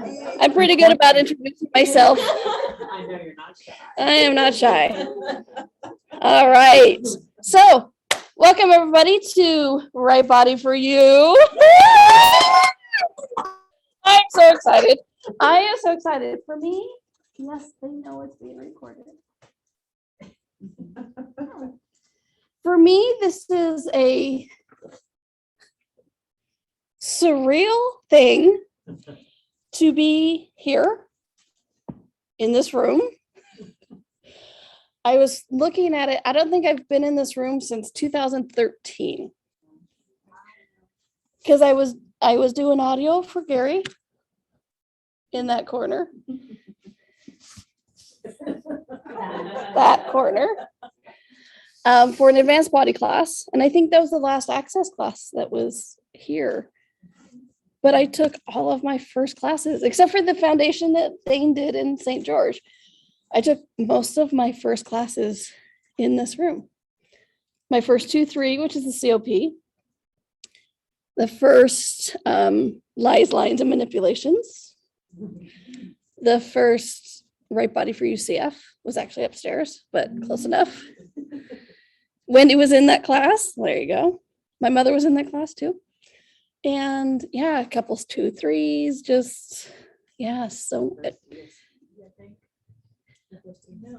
I'm pretty good about introducing myself. I know you're not shy. I am not shy. All right. So, welcome everybody to Right Body for You. I'm so excited. I am so excited. For me, yes, they know it's being recorded. For me, this is a surreal thing to be here in this room. I was looking at it. I don't think I've been in this room since 2013 because I was doing audio for Gary in that corner. That corner. For an advanced body class. And I think that was the last access class that was here. But I took all of my first classes, except for the foundation that Dane did in St. George. I took most of my first classes in this room. My first 2-3, which is the COP. The first lies, lines, and manipulations. The first Right Body for UCF was actually upstairs, but close enough. Wendy was in that class. There you go. My mother was in that class too. And yeah, a couples 2-3s, just, yeah, so it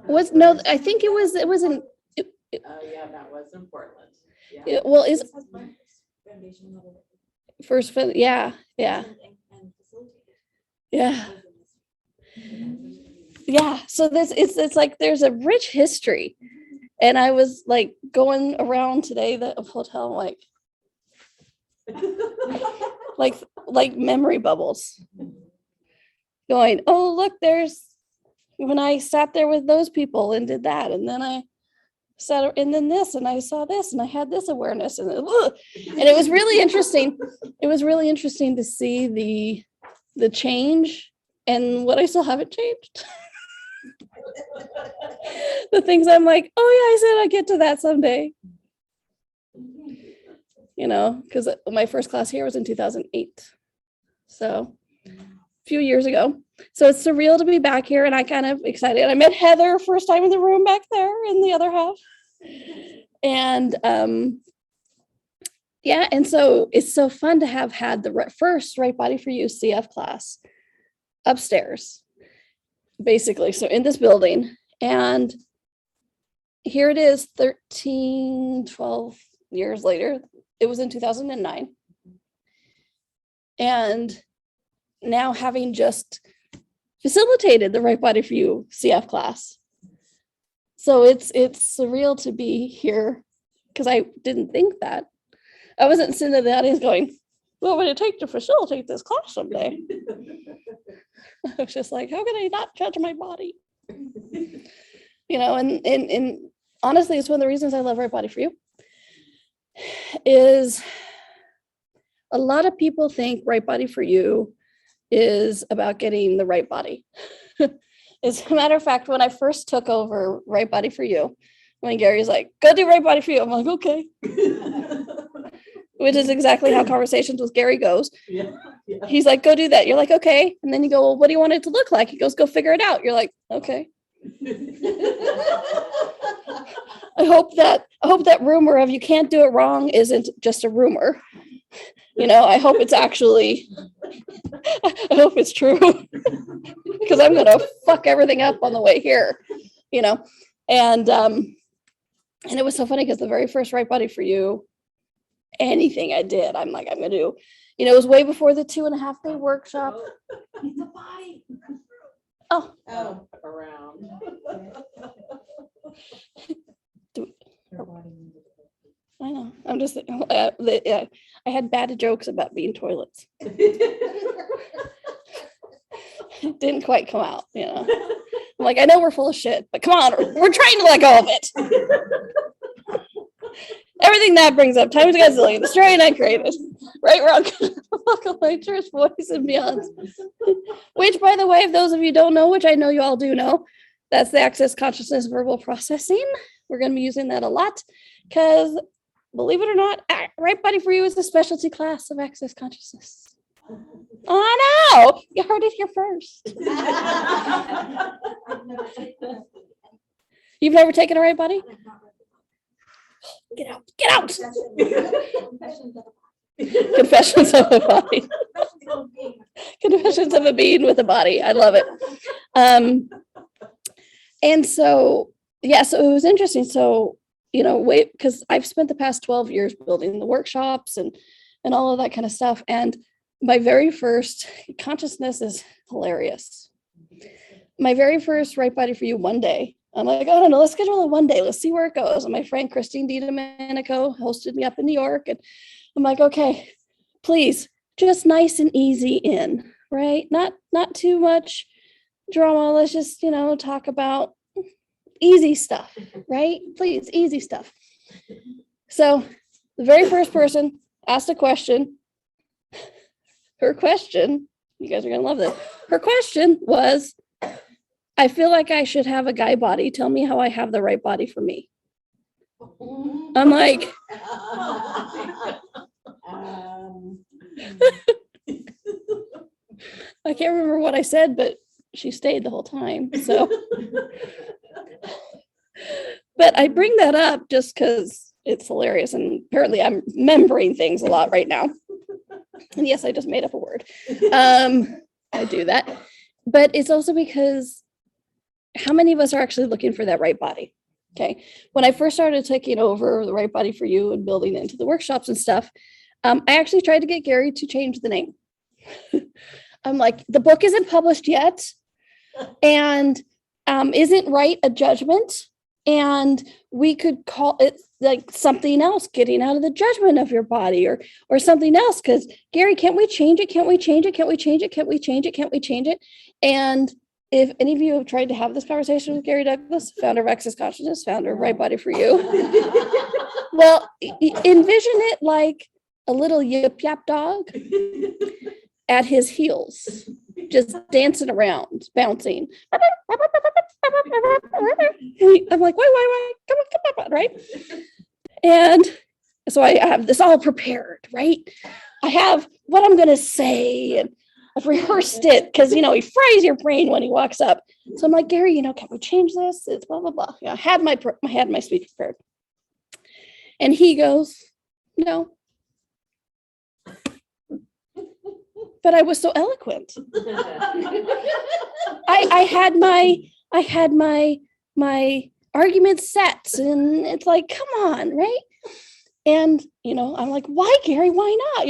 was, no, I think it was in, Yeah, that was in Portland. Yeah. well, is first, yeah. Yeah. So it's like there's a rich history. And I was like going around today, the hotel, like memory bubbles. Going, oh, look, there's when I sat there with those people and did that. And then I sat, and then this, and I saw this, and I had this awareness. And it was really interesting. It was really interesting to see the change and what I still haven't changed. The things I'm like, oh yeah, I said I'd get to that someday. You know, because my first class here was in 2008. So a few years ago. So it's surreal to be back here, and I kind of excited. I met Heather first time in the room back there in the other half. And yeah, and so it's so fun to have had the first Right Body for You CF class upstairs, basically. So in this building, and here it is 12 years later. It was in 2009. And now having just facilitated the Right Body for You CF class. So it's surreal to be here because I didn't think that. I wasn't sitting in the audience going, what would it take to facilitate this class someday? I was just like, how can I not judge my body? You know, and honestly, it's one of the reasons I love Right Body for You is a lot of people think Right Body for You is about getting the right body. As a matter of fact, when I first took over Right Body for You, when Gary's like, go do Right Body for You, I'm like, okay. Which is exactly how conversations with Gary goes. Yeah. He's like, go do that. You're like, okay. And then you go, well, what do you want it to look like? He goes, go figure it out. You're like, okay. I hope that rumor of you can't do it wrong isn't just a rumor. You know, I hope it's actually, I hope it's true. Because I'm gonna fuck everything up on the way here, you know. And it was so funny because the very first Right Body for You, anything I did, I'm like, I'm gonna do, you know, it was way before the 2.5-day workshop. The body. Oh, Around. I know. I'm just, I had bad jokes about being toilets. It didn't quite come out, you know. I'm like, I know we're full of shit, but come on, we're trying to let go of it. Everything that brings up times a gazillion, the story I created. Right, wrong, welcome, my church, voice, and beyond. Which, by the way, if those of you don't know, which I know you all do know, that's the Access Consciousness Verbal Processing. We're going to be using that a lot because, believe it or not, Right Body for You is a specialty class of Access Consciousness. Oh no, you heard it here first. You've never taken a right body? Get out, get out. Confessions of a body. Confessions of a being with a body. I love it. And so, yeah, so it was interesting. So, wait, because I've spent the past 12 years building the workshops and all of that kind of stuff. And my very first consciousness is hilarious. My very first right body for you one day. I'm like, oh, no, let's schedule it one day. Let's see where it goes. And my friend Christine DiDomenico hosted me up in New York. And I'm like, okay, please, just nice and easy in, right? Not too much drama. Let's just, talk about easy stuff, right? Please, easy stuff. So the very first person asked a question. Her question, you guys are going to love this. Her question was, I feel like I should have a guy body. Tell me how I have the right body for me. I'm like, I can't remember what I said, but she stayed the whole time. So, but I bring that up just because it's hilarious. And apparently I'm remembering things a lot right now. And yes, I just made up a word. I do that. But it's also because how many of us are actually looking for that right body? Okay. When I first started taking over the right body for you and building into the workshops and stuff, I actually tried to get Gary to change the name. I'm like, the book isn't published yet. And isn't right a judgment? And we could call it like something else, getting out of the judgment of your body or something else. Because Gary, can't we change it? Can't we change it? Can't we change it? Can't we change it? Can't we change it? And if any of you have tried to have this conversation with Gary Douglas, founder of Access Consciousness, founder of Right Body for You, well, envision it like a little yip yap dog at his heels, just dancing around, bouncing. I'm like, why? Come on, right? And so I have this all prepared, right? I have what I'm going to say, and I've rehearsed it because, he fries your brain when he walks up. So I'm like, Gary, can we change this? It's blah, blah, blah. I had my speech prepared. And he goes, no. But I was so eloquent. I had my argument set, and it's like, come on, right? And I'm like, why, Gary? Why not?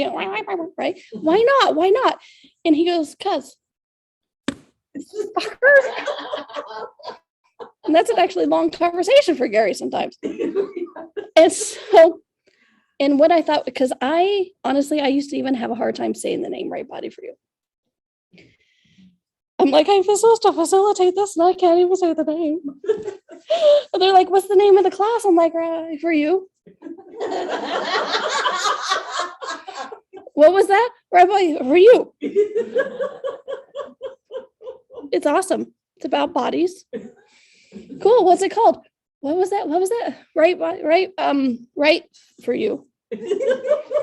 Right? Why not? And he goes, cuz. And that's an actually long conversation for Gary sometimes. And so, and what I thought, because I used to even have a hard time saying the name Right Body for You. I'm like, I'm supposed to facilitate this, and I can't even say the name. And they're like, what's the name of the class? I'm like, Right for You. What was that? Right Body for You. It's awesome. It's about bodies. Cool. What's it called? What was that? Right for you.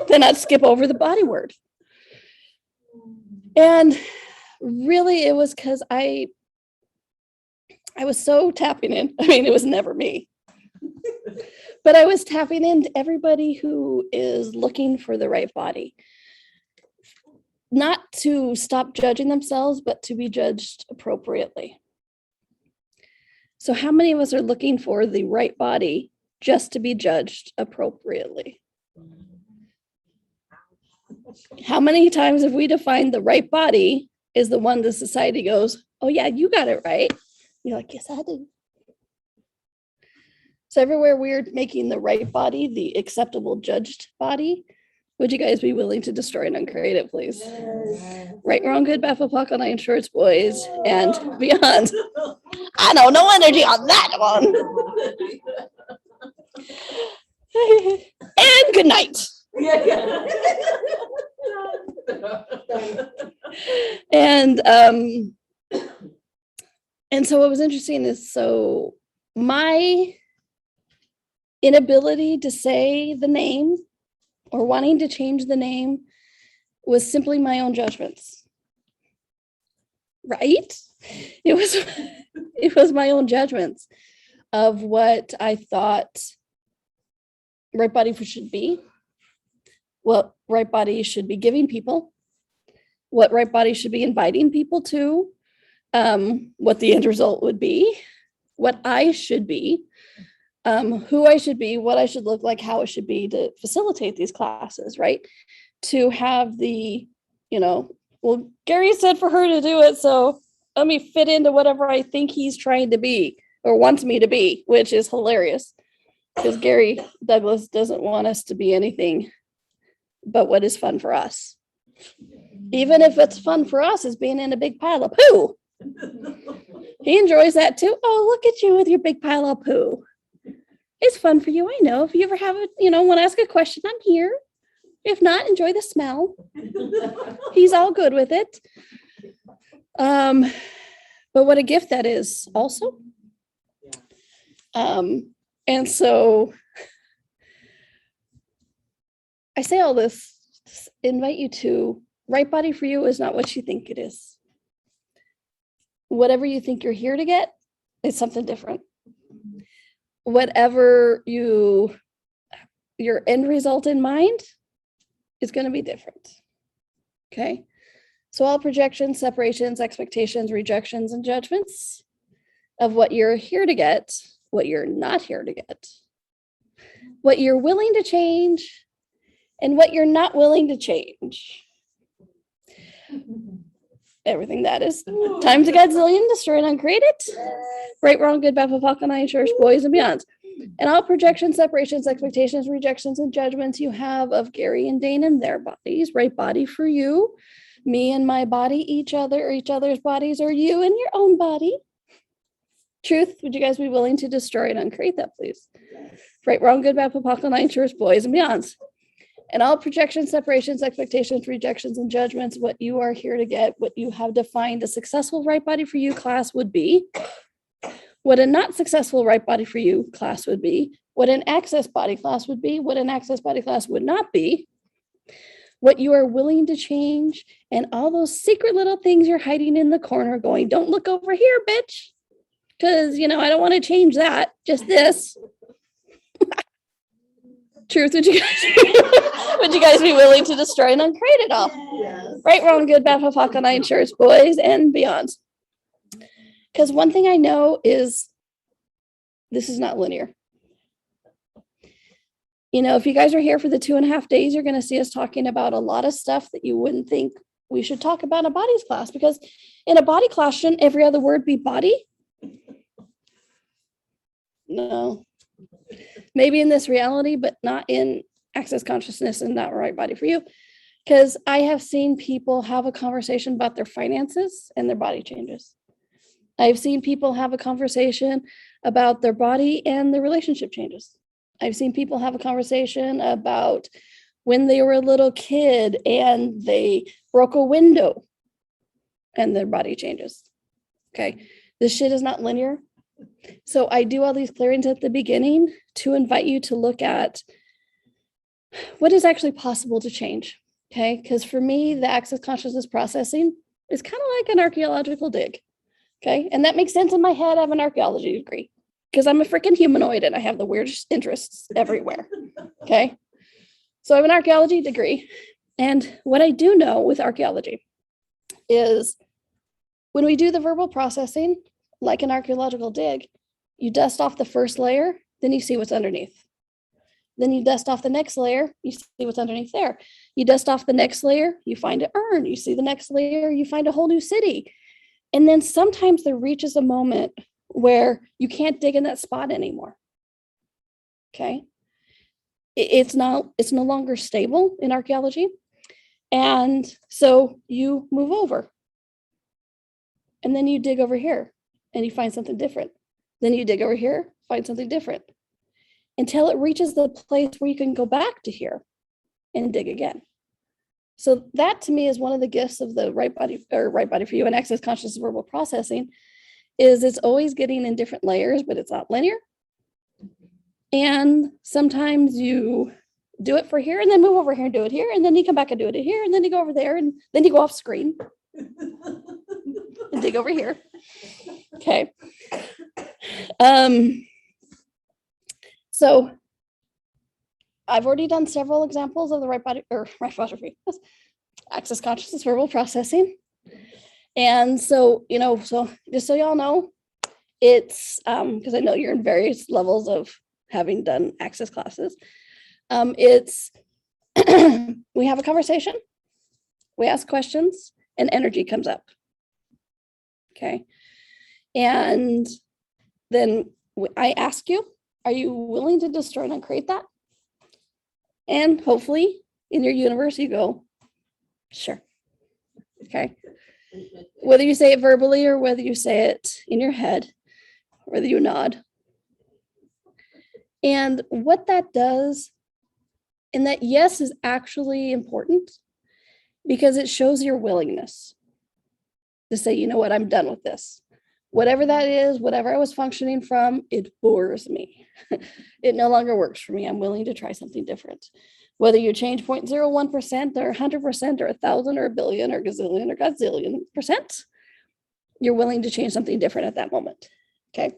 Then I'd skip over the body word. And really it was because I was so tapping in. I mean, it was never me. But I was tapping into everybody who is looking for the right body. Not to stop judging themselves, but to be judged appropriately. So how many of us are looking for the right body just to be judged appropriately? How many times have we defined the right body is the one the society goes, oh yeah, you got it right. You're like, yes, I did. So everywhere we're making the right body, the acceptable judged body, would you guys be willing to destroy and uncreate it, please? Yes. Right, wrong, good, bad, fuck, on iron shorts, boys, and beyond. I know, no energy on that one. And good night. And so what was interesting is, so my inability to say the name or wanting to change the name was simply my own judgments. Right? It was it was my own judgments of what I thought right body should be, what right body should be giving people, what right body should be inviting people to, what the end result would be, what I should be, who I should be, what I should look like, how it should be to facilitate these classes, right? To have the, well, Gary said for her to do it, so let me fit into whatever I think he's trying to be or wants me to be, which is hilarious because Gary Douglas doesn't want us to be anything but what is fun for us. Even if it's fun for us as being in a big pile of poo. He enjoys that too. Oh, look at you with your big pile of poo. It's fun for you. I know. If you ever have want to ask a question, I'm here. If not, enjoy the smell. He's all good with it. But what a gift that is also. And so I say all this to invite you to right body for you is not what you think it is. Whatever you think you're here to get is something different. Whatever your end result in mind is going to be different. Okay. So all projections, separations, expectations, rejections, and judgments of what you're here to get, what you're not here to get, what you're willing to change, and what you're not willing to change. Everything that is times a godzillion, destroy and uncreate it. Right, wrong, good, bad, Papakana, church, boys, and beyond. And all projections, separations, expectations, rejections, and judgments you have of Gary and Dane and their bodies, right body for you, me and my body, each other, or each other's bodies, or you and your own body. Truth, would you guys be willing to destroy and uncreate that, please? Right, wrong, good, bad, Papakana, church, boys, and beyonds. And all projections, separations, expectations, rejections, and judgments, what you are here to get, what you have defined a successful right body for you class would be, what a not successful right body for you class would be, what an access body class would be, what an access body class would not be, what you are willing to change, and all those secret little things you're hiding in the corner going, don't look over here, bitch. Because, I don't want to change that, just this. Truth, would you guys be willing to destroy and uncreate it all? Yes. Right, wrong, good, bad, Papakana, insurance, boys, and beyonds. Because one thing I know is this is not linear. If you guys are here for the 2.5 days, you're going to see us talking about a lot of stuff that you wouldn't think we should talk about in a bodies class, because in a body class, shouldn't every other word be body? No. Maybe in this reality, but not in access consciousness and not right body for you. Because I have seen people have a conversation about their finances and their body changes. I've seen people have a conversation about their body and their relationship changes. I've seen people have a conversation about when they were a little kid and they broke a window and their body changes. Okay. This shit is not linear. So I do all these clearings at the beginning to invite you to look at what is actually possible to change. Okay. Because for me, the access consciousness processing is kind of like an archaeological dig. Okay. And that makes sense in my head. I have an archaeology degree because I'm a freaking humanoid and I have the weirdest interests everywhere. Okay. So I have an archaeology degree. And what I do know with archaeology is when we do the verbal processing, like an archaeological dig, you dust off the first layer, then you see what's underneath. Then you dust off the next layer, you see what's underneath there. You dust off the next layer, you find an urn. You see the next layer, you find a whole new city. And then sometimes there reaches a moment where you can't dig in that spot anymore. Okay. It's no longer stable in archaeology. And so you move over. And then you dig over here and you find something different. Then you dig over here, find something different, until it reaches the place where you can go back to here and dig again. So that to me is one of the gifts of the right body for you and access conscious verbal processing is it's always getting in different layers, but it's not linear. And sometimes you do it for here and then move over here and do it here. And then you come back and do it here. And then you go over there and then you go off screen and dig over here. Okay. So I've already done several examples of the right body or right body access consciousness verbal processing. And so, so just so y'all know, it's because I know you're in various levels of having done access classes. It's we have a conversation, we ask questions, and energy comes up. Okay. And then I ask you, are you willing to destroy and uncreate that? And hopefully in your universe, you go, sure. Okay. Whether you say it verbally or whether you say it in your head, whether you nod. And what that does, and that yes is actually important because it shows your willingness to say, you know what, I'm done with this. Whatever that is, whatever I was functioning from, it bores me. It no longer works for me. I'm willing to try something different. Whether you change 0.01% or 100% or 1,000 or a billion or gazillion or gazillion percent, you're willing to change something different at that moment. Okay.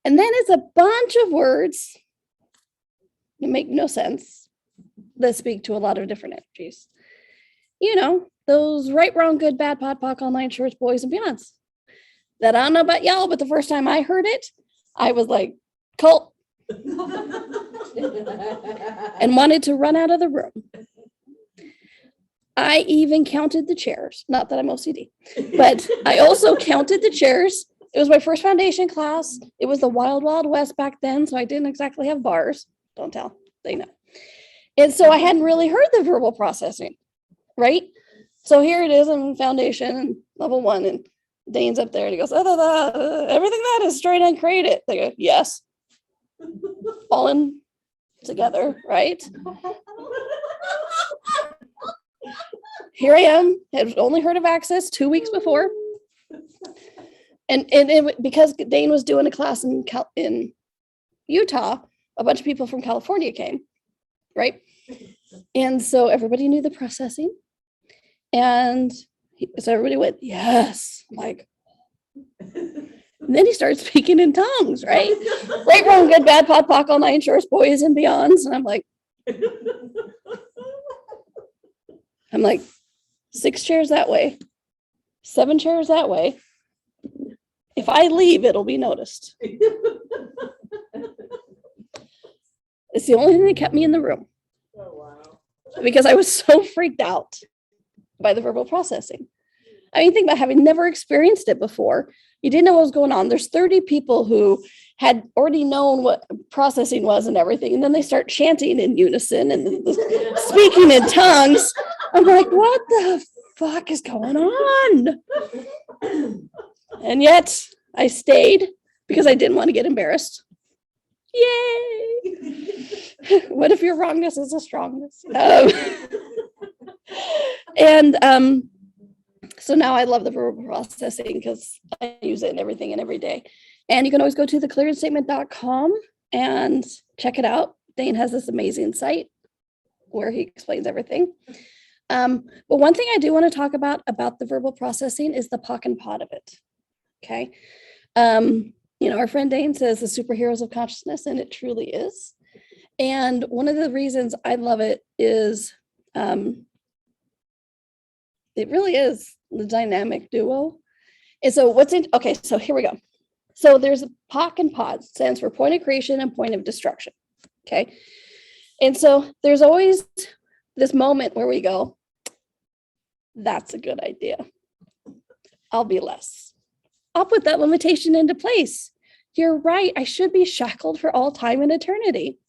And then it's a bunch of words that make no sense that speak to a lot of different energies. Those right, wrong, good, bad, pod, poc, all nine shorts, boys and beyonds. That I don't know about y'all, but the first time I heard it, I was like, cult, and wanted to run out of the room. I even counted the chairs. Not that I'm OCD, but I also counted the chairs. It was my first foundation class. It was the wild, wild west back then, so I didn't exactly have bars. Don't tell, they know. And so I hadn't really heard the verbal processing, right? So here it is in foundation and level 1, and Dane's up there and he goes, everything that is straight uncreated. They go, yes. Falling together, right? Here I am, had only heard of access 2 weeks before. And because Dane was doing a class in Utah, a bunch of people from California came, right? And so everybody knew the processing. And so everybody went, yes, like, and then he started speaking in tongues, right? Right, wrong, good, bad, pod, poc, all nine shorts, boys and beyonds. And I'm like, 6 chairs that way, 7 chairs that way. If I leave, it'll be noticed. It's the only thing that kept me in the room. Oh, wow. Because I was so freaked out by the verbal processing. I mean, think about having never experienced it before. You didn't know what was going on. There's 30 people who had already known what processing was and everything. And then they start chanting in unison and speaking in tongues. I'm like, what the fuck is going on? And yet I stayed because I didn't want to get embarrassed. Yay! What if your wrongness is a strongness? So now I love the verbal processing because I use it in everything and every day. And you can always go to theclearanstatement.com and check it out. Dane has this amazing site where he explains everything. But one thing I do want to talk about the verbal processing is the POC and POD of it. Okay. Our friend Dane says the superheroes of consciousness, and it truly is. And one of the reasons I love it is it really is the dynamic duo. And so so here we go. So there's a POC and POD, stands for point of creation and point of destruction. Okay. And so there's always this moment where we go, that's a good idea. I'll be less. I'll put that limitation into place. You're right. I should be shackled for all time and eternity.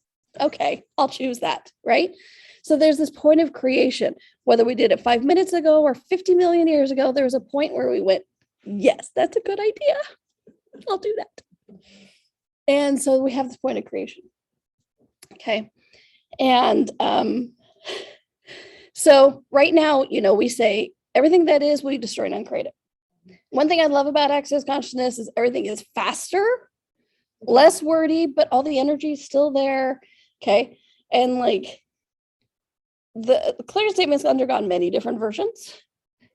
Okay, I'll choose that, right? So there's this point of creation. Whether we did it 5 minutes ago or 50 million years ago, there was a point where we went, yes, that's a good idea. I'll do that. And so we have this point of creation. Okay. And so right now, we say everything that is, we destroy and uncreate it. One thing I love about access consciousness is everything is faster, less wordy, but all the energy is still there. Okay. And like the clear statement's undergone many different versions.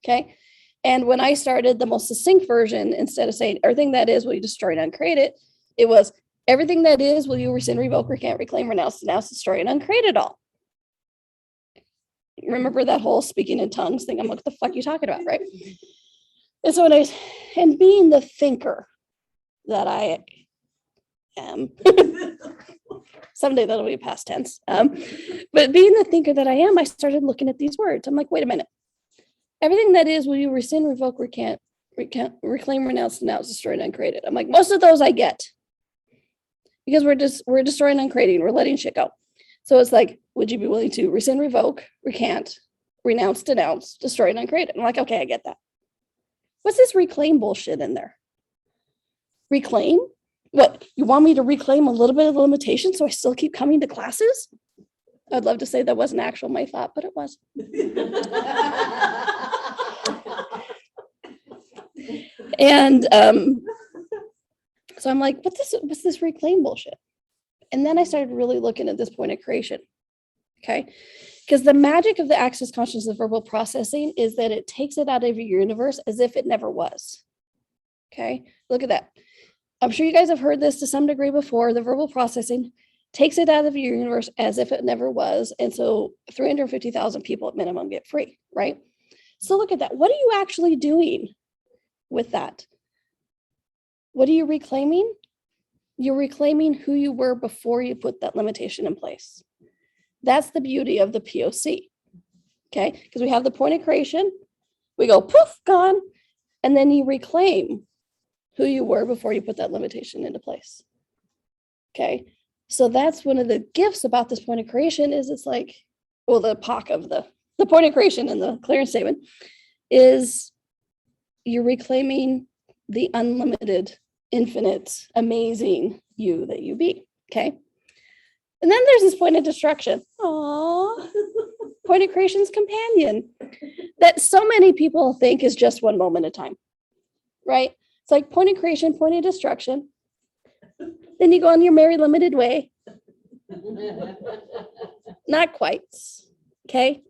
Okay. And when I started the most succinct version, instead of saying everything that is will you destroy and uncreate it, it was everything that is will you rescind, revoke, recant, reclaim, renounce, denounce, destroy, and uncreate it all. Remember that whole speaking in tongues thing? I'm like, what the fuck are you talking about, right? And so and being the thinker that I am, someday that'll be past tense. But being the thinker that I am, I started looking at these words. I'm like, wait a minute. Everything that is, will you rescind, revoke, recant, reclaim, renounce, denounce, destroy, and uncreate it? I'm like, most of those I get because we're destroying, uncreating, we're letting shit go. So it's like, would you be willing to rescind, revoke, recant, renounce, denounce, destroy, and uncreate it? I'm like, okay, I get that. What's this reclaim bullshit in there? Reclaim? What, you want me to reclaim a little bit of limitation so I still keep coming to classes? I'd love to say that wasn't actual my thought, but it was. And so I'm like, what's this reclaim bullshit? And then I started really looking at this point of creation. Okay. Because the magic of the access consciousness of verbal processing is that it takes it out of your universe as if it never was. Okay. Look at that. I'm sure you guys have heard this to some degree before. The verbal processing takes it out of your universe as if it never was. And so 350,000 people at minimum get free, right? So look at that. What are you actually doing with that? What are you reclaiming? You're reclaiming who you were before you put that limitation in place. That's the beauty of the POC. Okay, because we have the point of creation, we go poof, gone, and then you reclaim who you were before you put that limitation into place. Okay, so that's one of the gifts about this point of creation is it's like, well, the POC of the point of creation and the clearance statement is you're reclaiming the unlimited, infinite, amazing you that you be. Okay. And then there's this point of destruction. Aww. Point of creation's companion that so many people think is just one moment at a time. Right? It's like point of creation, point of destruction. Then you go on your merry limited way. Not quite. Okay.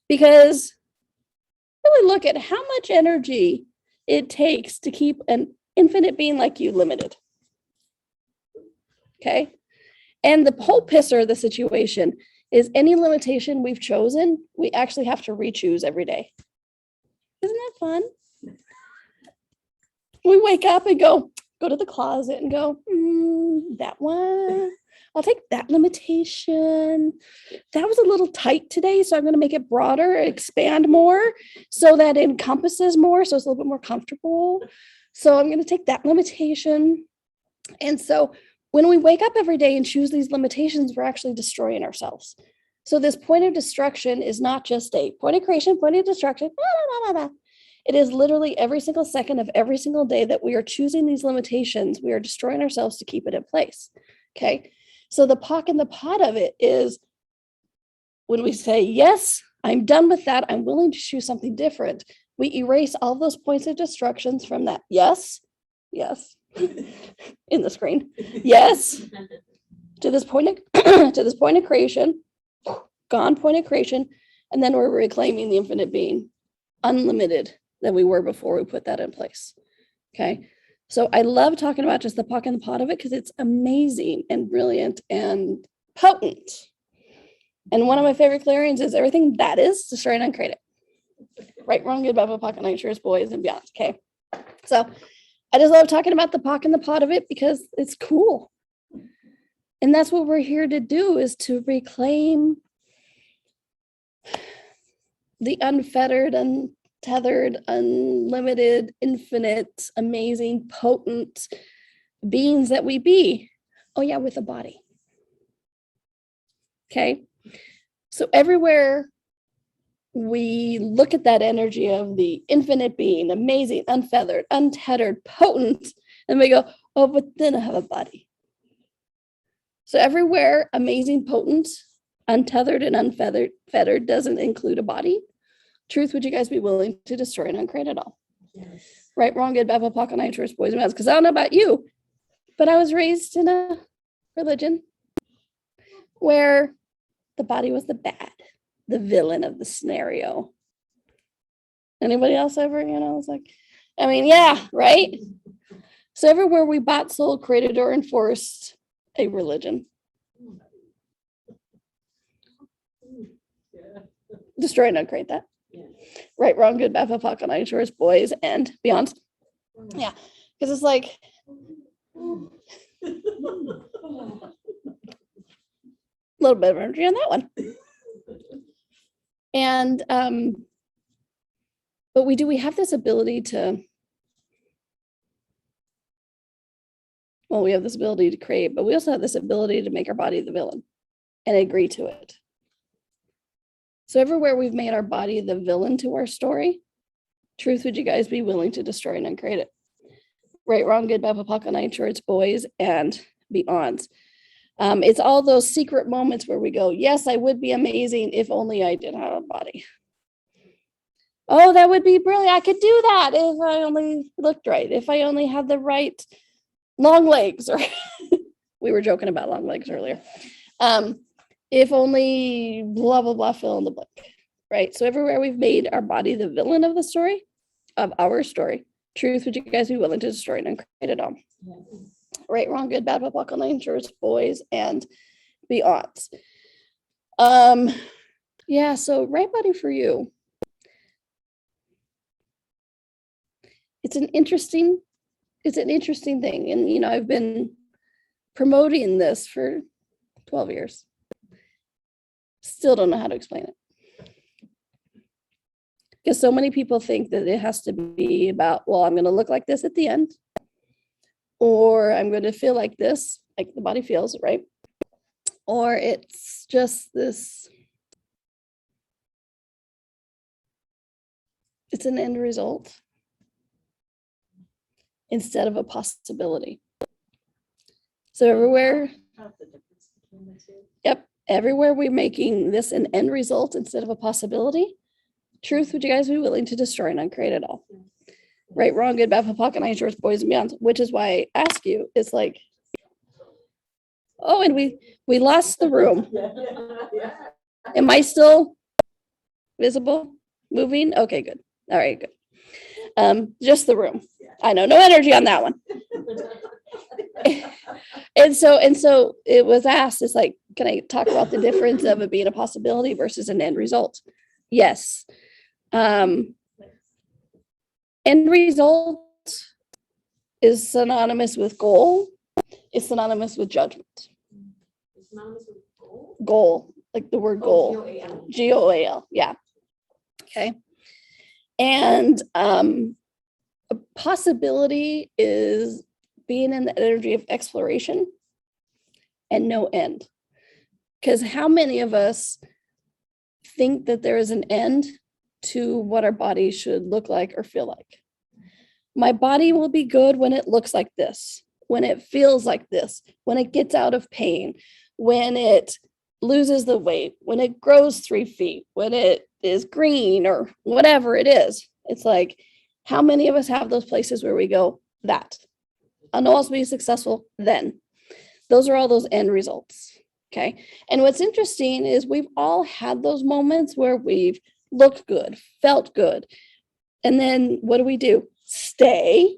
Because really look at how much energy it takes to keep an infinite being like you limited. Okay. And the whole pisser of the situation is any limitation we've chosen, we actually have to re-choose every day. Isn't that fun? We wake up and go to the closet and go, that one. I'll take that limitation. That was a little tight today, so I'm going to make it broader, expand more so that it encompasses more, so it's a little bit more comfortable. So I'm going to take that limitation. And so when we wake up every day and choose these limitations, we're actually destroying ourselves. So this point of destruction is not just a point of creation, point of destruction. It is literally every single second of every single day that we are choosing these limitations, we are destroying ourselves to keep it in place. Okay. So the POC and the pot of it is when we say, yes, I'm done with that. I'm willing to choose something different. We erase all those points of destructions from that. Yes. In the screen. Yes. To this point of creation, gone point of creation. And then we're reclaiming the infinite being, unlimited than we were before we put that in place. Okay. So I love talking about just the POC and the pot of it because it's amazing and brilliant and potent. And one of my favorite clearings is everything that is destroy and uncreate it. Right, wrong, good, bad, pocket, night, shirts, boys, and beyond. Okay. So I just love talking about the POC and the pot of it because it's cool. And that's what we're here to do, is to reclaim the unfettered, untethered, unlimited, infinite, amazing, potent beings that we be. Oh yeah, with a body. Okay. So everywhere we look at that energy of the infinite being, amazing, unfeathered, untethered, potent, and we go, oh, but then I have a body. So everywhere amazing, potent, untethered, and unfettered doesn't include a body. Truth, would you guys be willing to destroy and uncreate it all? Yes. Right, wrong, good, bad, pocket, night, shirts, boys, and girls. Because I don't know about you, but I was raised in a religion where The body was the villain of the scenario. Anybody else ever, it's like, I mean, yeah, right? So everywhere we bought, sold, created, or enforced a religion. Destroy and uncreate that. Right, wrong, good, bad, fuck, on shores, boys, and beyond. Yeah, because it's like, a little bit of energy on that one. And but we have this ability to, well, we have this ability to create, but we also have this ability to make our body the villain and agree to it. So everywhere we've made our body the villain to our story, truth, would you guys be willing to destroy and uncreate it? Right, wrong, good, bad, papa, night shorts, boys, and beyonds. It's all those secret moments where we go, yes, I would be amazing if only I did have a body. Oh, that would be brilliant. I could do that if I only looked right, if I only had the right long legs, or we were joking about long legs earlier. If only blah, blah, blah, fill in the blank, right? So everywhere we've made our body the villain of the story, of our story, truth, would you guys be willing to destroy and uncreate it all? Yes. Right, wrong, good, bad, buckle, nine shorts, boys, and beyonds. Yeah, so right body for you. It's an interesting thing. And I've been promoting this for 12 years. Still don't know how to explain it. Because so many people think that it has to be about, well, I'm going to look like this at the end, or I'm going to feel like this, like the body feels, right? Or it's just this, it's an end result instead of a possibility. So everywhere, yep, everywhere we're making this an end result instead of a possibility, truth, would you guys be willing to destroy and uncreate it all? Right, wrong, good, bad, pocket, night shorts, boys, and beyond. Which is why I ask you, it's like, oh, and we lost the room. Am I still visible, moving? Okay, good. All right, good. Just the room. I know, no energy on that one. And so it was asked, it's like, can I talk about the difference of it being a possibility versus an end result? Yes. End result is synonymous with goal. It's synonymous with judgment. It's synonymous with goal? Goal, like the word goal. G-O-A-L. G-O-A-L, yeah. Okay. And a possibility is being in the energy of exploration and no end. Because how many of us think that there is an end to what our body should look like or feel like? My body will be good when it looks like this, when it feels like this, when it gets out of pain, when it loses the weight, when it grows 3 feet, when it is green or whatever it is. It's like, how many of us have those places where we go, that? I'll also be successful then. Those are all those end results. Okay. And what's interesting is we've all had those moments where we've looked good, felt good. And then what do? Stay.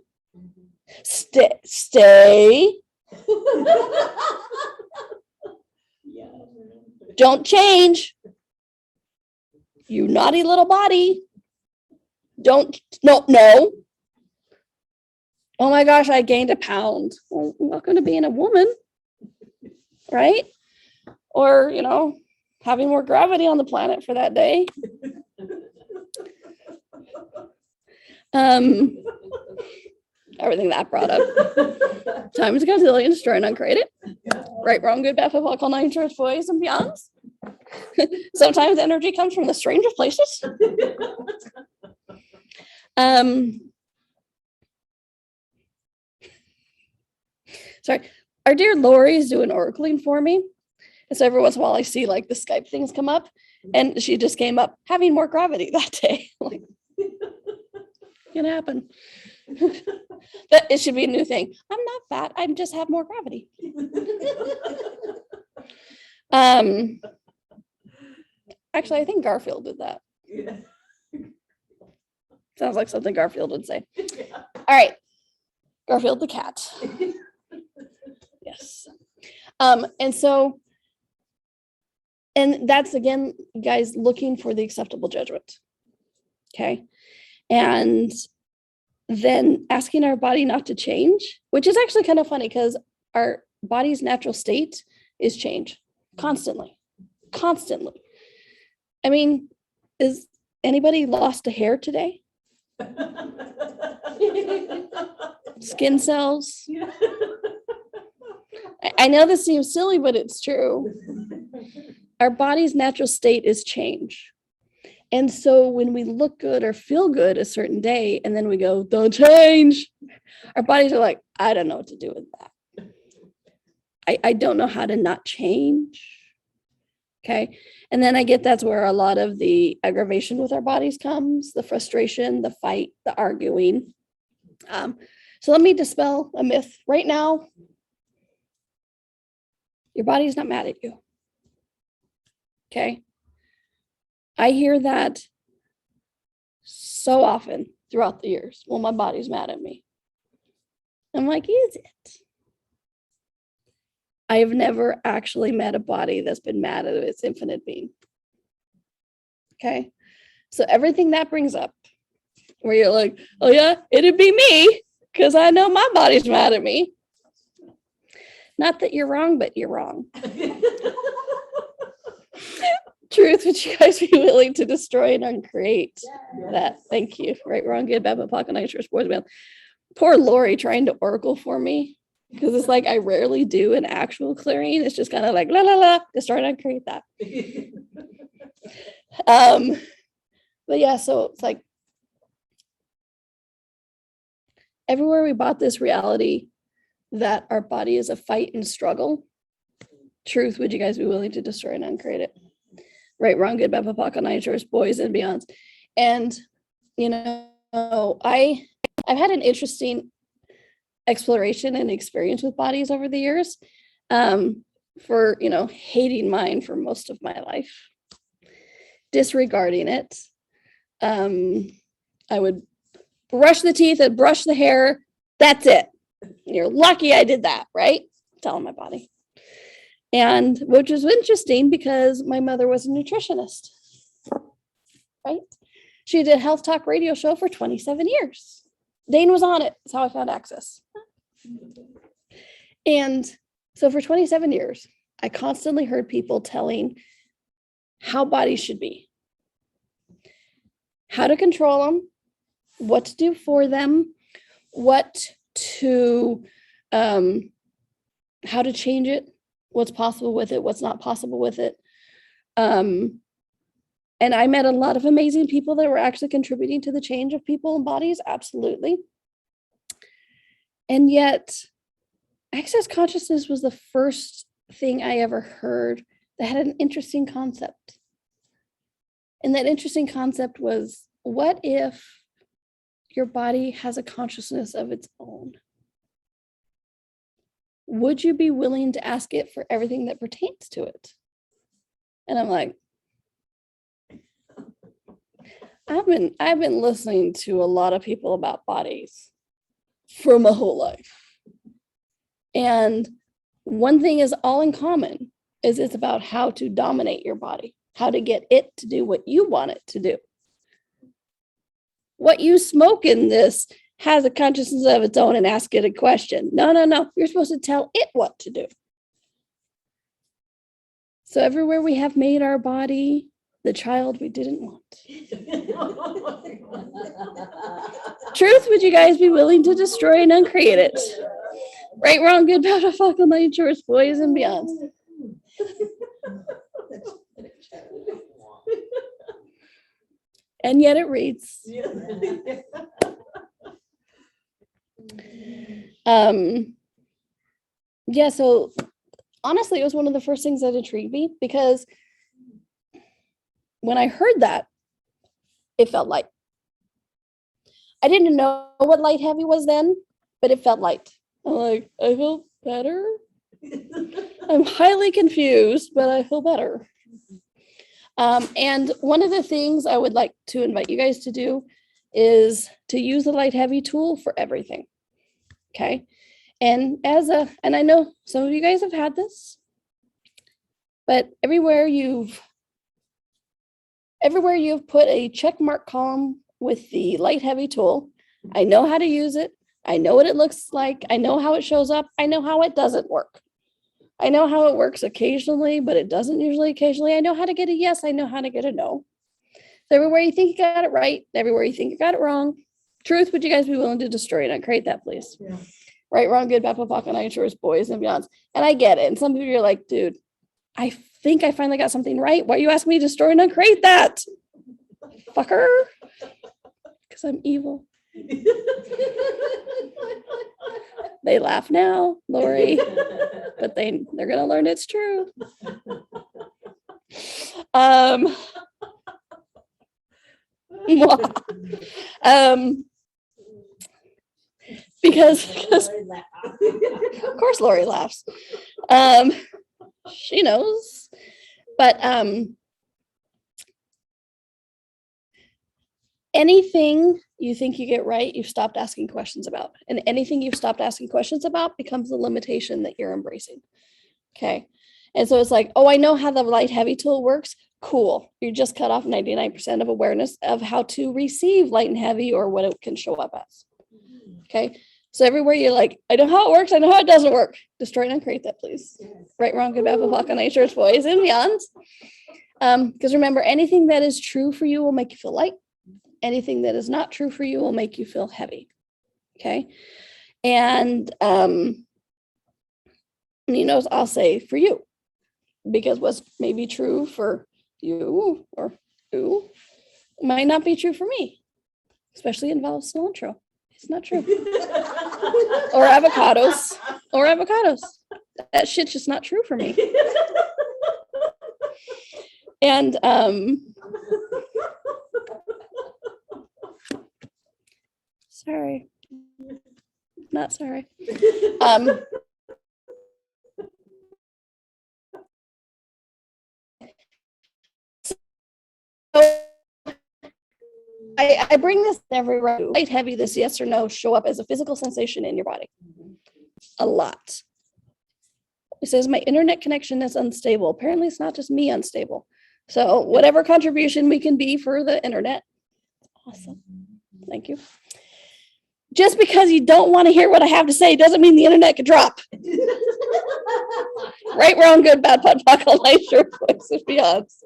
Don't change. You naughty little body. No. Oh my gosh, I gained a pound. Well, welcome to being a woman, right? Or, having more gravity on the planet for that day. Everything that brought up. Time to gazillion, destroy and uncreate it. Right, wrong, good, bad, football, call, nine shorts, boys, and beyonds. Sometimes energy comes from the strangest places. Sorry, our dear Lori's doing oracling for me. And so every once in a while I see like the Skype things come up, and she just came up having more gravity that day. Like, can happen. That it should be a new thing. I'm not fat. I just have more gravity. Actually, I think Garfield did that. Yeah. Sounds like something Garfield would say. Yeah. All right. Garfield the cat. Yes. And so, and that's again, guys, looking for the acceptable judgment. Okay. And then asking our body not to change, which is actually kind of funny because our body's natural state is change constantly. I mean, is anybody lost a hair today? Skin cells? Yeah. I know this seems silly, but it's true. Our body's natural state is change. And so when we look good or feel good a certain day, and then we go, don't change, our bodies are like, I don't know what to do with that. I don't know how to not change. Okay. And then I get that's where a lot of the aggravation with our bodies comes, the frustration, the fight, the arguing. So let me dispel a myth right now. Your body's not mad at you. Okay. I hear that so often throughout the years. Well, my body's mad at me. I'm like, is it? I have never actually met a body that's been mad at its infinite being. Okay. So everything that brings up, where you're like, oh yeah, it'd be me, because I know my body's mad at me. Not that you're wrong, but you're wrong. Truth, would you guys be willing to destroy and uncreate that? Thank you. Right, wrong, good, bad, but pocket, night, sports, man. Poor Lori trying to oracle for me, because it's like I rarely do an actual clearing. It's just kind of like la la la, destroy and uncreate that. But yeah, so it's like everywhere we bought this reality that our body is a fight and struggle. Truth, would you guys be willing to destroy and uncreate it? Right, wrong, good, bad, pocket, night, boys and beyonds. And you know, I've had an interesting exploration and experience with bodies over the years. For hating mine for most of my life, disregarding it. I would brush the teeth and brush the hair. That's it. You're lucky I did that, right? Telling my body. And which was interesting because my mother was a nutritionist, right? She did a health talk radio show for 27 years. Dane was on it. That's how I found access. And so for 27 years, I constantly heard people telling how bodies should be, how to control them, what to do for them, what to, how to change it, what's possible with it, what's not possible with it. And I met a lot of amazing people that were actually contributing to the change of people and bodies, absolutely. And yet, access consciousness was the first thing I ever heard that had an interesting concept. And that interesting concept was, what if your body has a consciousness of its own? Would you be willing to ask it for everything that pertains to it? And I'm like, I've been listening to a lot of people about bodies for my whole life. And one thing is all in common is it's about how to dominate your body, how to get it to do what you want it to do. What you smoke in this has a consciousness of its own and ask it a question. No. You're supposed to tell it what to do. So everywhere we have made our body the child we didn't want. Truth, would you guys be willing to destroy and uncreate it? Right, wrong, good, bad, fuck, night, chores, boys and beyond. And yet it reads. Yeah, so honestly, it was one of the first things that intrigued me, because when I heard that, it felt light. I didn't know what light heavy was then, but it felt light. I'm like, I feel better. I'm highly confused, but I feel better. And one of the things I would like to invite you guys to do is to use the light heavy tool for everything. Okay. And and I know some of you guys have had this, but everywhere you've put a check mark column with the light heavy tool, I know how to use it. I know what it looks like. I know how it shows up. I know how it doesn't work. I know how it works occasionally, but it doesn't usually occasionally. I know how to get a yes. I know how to get a no. So everywhere you think you got it right, everywhere you think you got it wrong. Truth, would you guys be willing to destroy it and create that, please? Yeah. Right, wrong, good, bad, POC, and choice, boys and beyonds. And I get it. And some people are like, dude, I think I finally got something right. Why are you asking me to destroy and uncreate that? Fucker. Because I'm evil. They laugh now, Lori, but they're gonna learn it's true. Because of course Lori laughs. She knows, but anything you think you get right, you've stopped asking questions about, and anything you've stopped asking questions about becomes a limitation that you're embracing. Okay. And so it's like, oh, I know how the light heavy tool works. Cool. You just cut off 99% of awareness of how to receive light and heavy or what it can show up as. Okay. So everywhere you're like, I know how it works. I know how it doesn't work. Destroy and uncreate that, please. Yes. Right, wrong, good, bad, POC, and church, boys and beyonds. Because remember, anything that is true for you will make you feel light. Anything that is not true for you will make you feel heavy. Okay. And, I'll say for you, because what's maybe true for you or who might not be true for me, especially involves cilantro. It's not true. Or avocados. That shit's just not true for me. And sorry. Not sorry. I bring this everywhere. Light heavy, this yes or no show up as a physical sensation in your body. A lot. It says my internet connection is unstable. Apparently it's not just me unstable. So whatever contribution we can be for the internet. Awesome. Thank you. Just because you don't want to hear what I have to say doesn't mean the internet could drop. Right, wrong, good, bad, POC, all night, short, voice, and beyonds.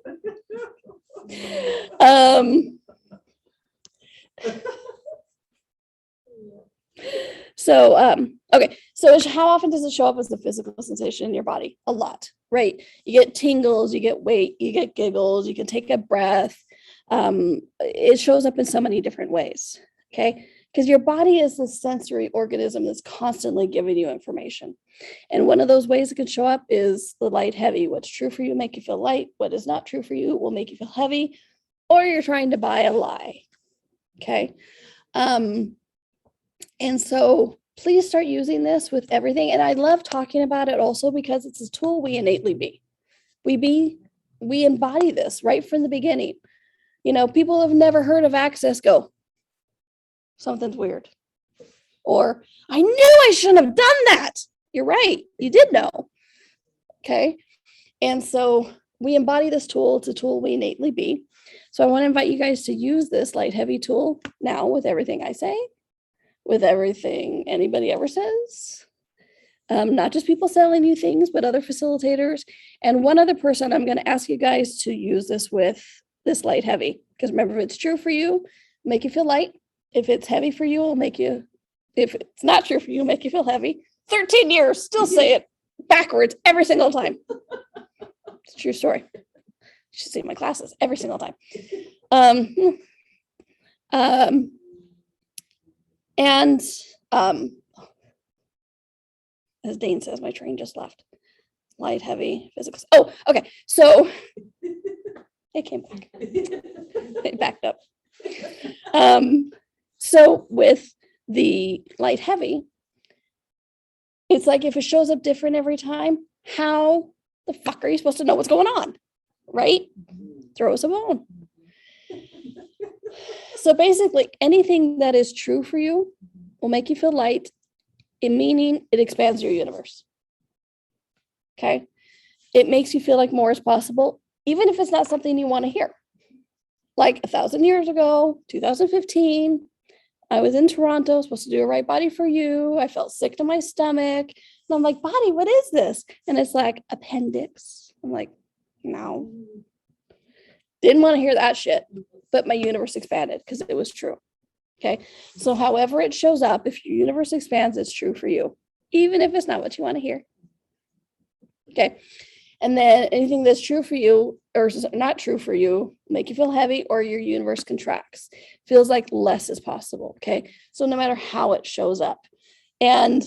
Okay. So how often does it show up as a physical sensation in your body? A lot, right? You get tingles, you get weight, you get giggles, you can take a breath. It shows up in so many different ways, okay? Because your body is a sensory organism that's constantly giving you information. And one of those ways it can show up is the light heavy. What's true for you make you feel light. What is not true for you will make you feel heavy, or you're trying to buy a lie, okay? And so please start using this with everything. And I love talking about it also because it's a tool we innately be. We embody this right from the beginning. People have never heard of access go, something's weird. Or I knew I shouldn't have done that. You're right. You did know. Okay. And so we embody this tool. It's a tool we innately be. So I want to invite you guys to use this light heavy tool now with everything I say, with everything anybody ever says, not just people selling you things, but other facilitators. And one other person I'm going to ask you guys to use this with, this light heavy. Because remember, if it's true for you, make you feel light. If it's heavy for you, it'll make you, if it's not true for you, make you feel heavy. 13 years, still say it backwards every single time. It's a true story. You should see my classes every single time. And as Dane says, my train just left. Light, heavy, physics. Oh, okay. So it came back. It backed up. So with the light, heavy, it's like if it shows up different every time, how the fuck are you supposed to know what's going on? Right? throw us a bone. So basically, anything that is true for you will make you feel light, in meaning it expands your universe. Okay? It makes you feel like more is possible, even if it's not something you want to hear. Like 1,000 years ago, 2015, I was in Toronto, supposed to do a right body for you. I felt sick to my stomach. And I'm like, body, what is this? And it's like, appendix. I'm like, no. Didn't want to hear that shit. But my universe expanded because it was true. Okay. So however it shows up, if your universe expands, it's true for you, even if it's not what you want to hear. Okay. And then anything that's true for you or not true for you, make you feel heavy, or your universe contracts. Feels like less is possible. Okay. So no matter how it shows up. And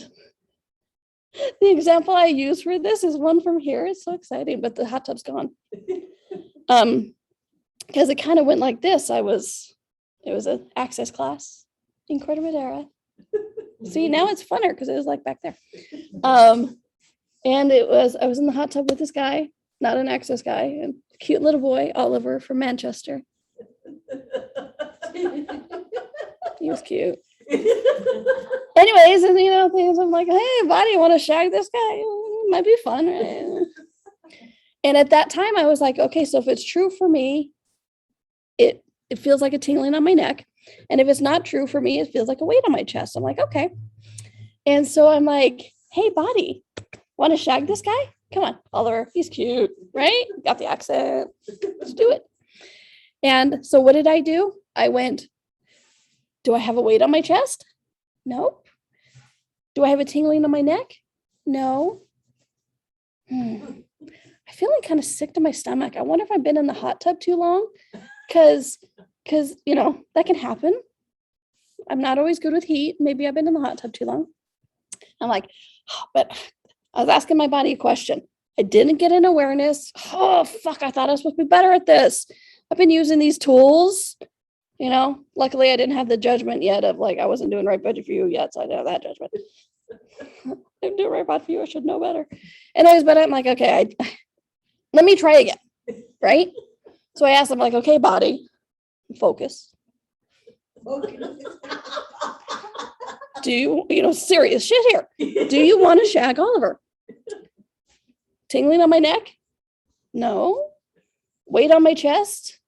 the example I use for this is one from here. It's so exciting, but the hot tub's gone. Because it kind of went like this. It was an access class in Corte Madera. See, now it's funner because it was like back there. And I was in the hot tub with this guy, not an access guy, and cute little boy, Oliver from Manchester. He was cute. Anyways, and things, I'm like, hey, buddy, you want to shag this guy? Might be fun, right? And at that time I was like, okay, so if it's true for me, it feels like a tingling on my neck. And if it's not true for me, it feels like a weight on my chest. I'm like, okay. And so I'm like, hey, body, want to shag this guy? Come on, Oliver, he's cute, right? Got the accent. Let's do it. And so what did I do? I went, do I have a weight on my chest? Nope. Do I have a tingling on my neck? No. I'm feeling kind of sick to my stomach. I wonder if I've been in the hot tub too long. Because that can happen. I'm not always good with heat. Maybe I've been in the hot tub too long. I'm like, but I was asking my body a question. I didn't get an awareness. Oh, fuck. I thought I was supposed to be better at this. I've been using these tools. Luckily I didn't have the judgment yet of like, I wasn't doing right body for you yet. So I didn't have that judgment. I didn't do right body for you. I should know better. But I'm like, okay, let me try again. Right. So I asked him, like, okay, body, focus. Do you, serious shit here. Do you want to shag Oliver? Tingling on my neck? No. Weight on my chest?